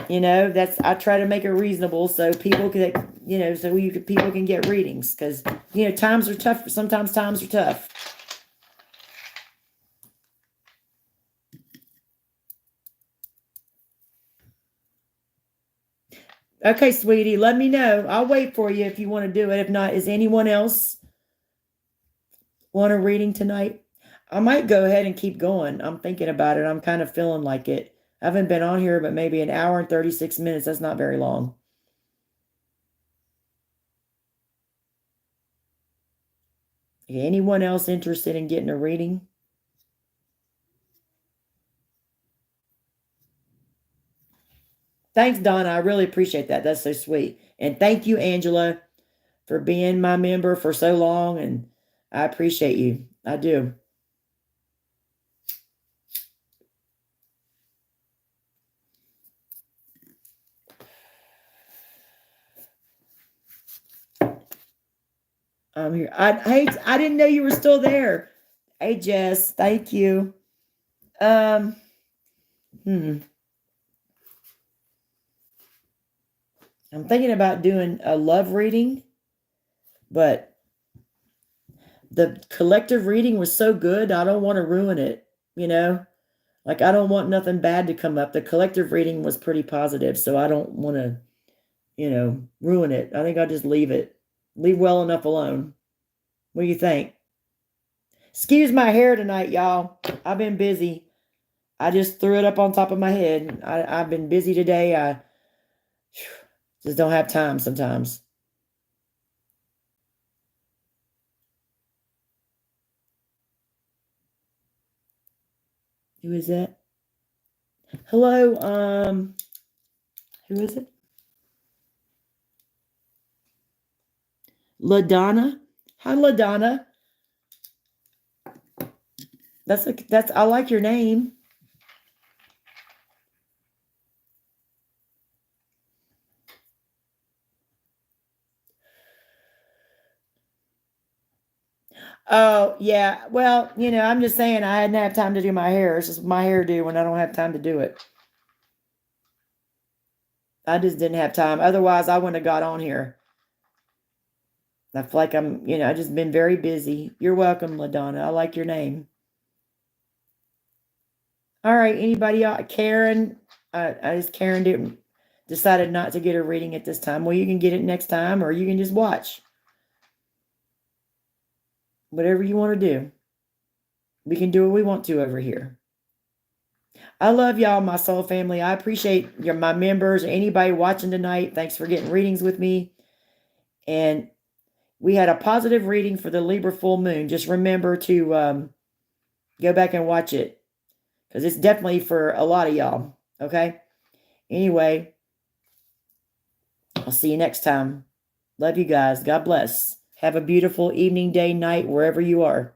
You know, I try to make it reasonable so people can, you know, people can get readings because, you know, times are tough. Sometimes times are tough. Okay, sweetie, let me know. I'll wait for you if you want to do it. If not, is anyone else want a reading tonight? I might go ahead and keep going. I'm thinking about it. I'm kind of feeling like it. I haven't been on here, but maybe an hour and 36 minutes. That's not very long. Anyone else interested in getting a reading? Thanks, Donna. I really appreciate that. That's so sweet. And thank you, Angela, for being my member for so long. And I appreciate you. I do. I'm here. I didn't know you were still there. Hey, Jess. Thank you. I'm thinking about doing a love reading, but the collective reading was so good. I don't want to ruin it, you know? Like, I don't want nothing bad to come up. The collective reading was pretty positive, so I don't want to, you know, ruin it. I think I'll just leave it. Leave well enough alone. What do you think? Excuse my hair tonight, y'all. I've been busy. I just threw it up on top of my head. I've been busy today. I just don't have time sometimes. Who is that? Hello, who is it? LaDonna? Hi, LaDonna. I like your name. Oh, yeah. Well, you know, I'm just saying I hadn't had time to do my hair. It's just my hairdo when I don't have time to do it. I just didn't have time. Otherwise, I wouldn't have got on here. I feel like I just been very busy. You're welcome, LaDonna. I like your name. All right. Anybody else? Karen? Karen didn't decided not to get a reading at this time. Well, you can get it next time, or you can just watch. Whatever you want to do. We can do what we want to over here. I love y'all, my soul family. I appreciate my members, anybody watching tonight. Thanks for getting readings with me. And we had a positive reading for the Libra full moon. Just remember to go back and watch it, because it's definitely for a lot of y'all. Okay? Anyway, I'll see you next time. Love you guys. God bless. Have a beautiful evening, day, night, wherever you are.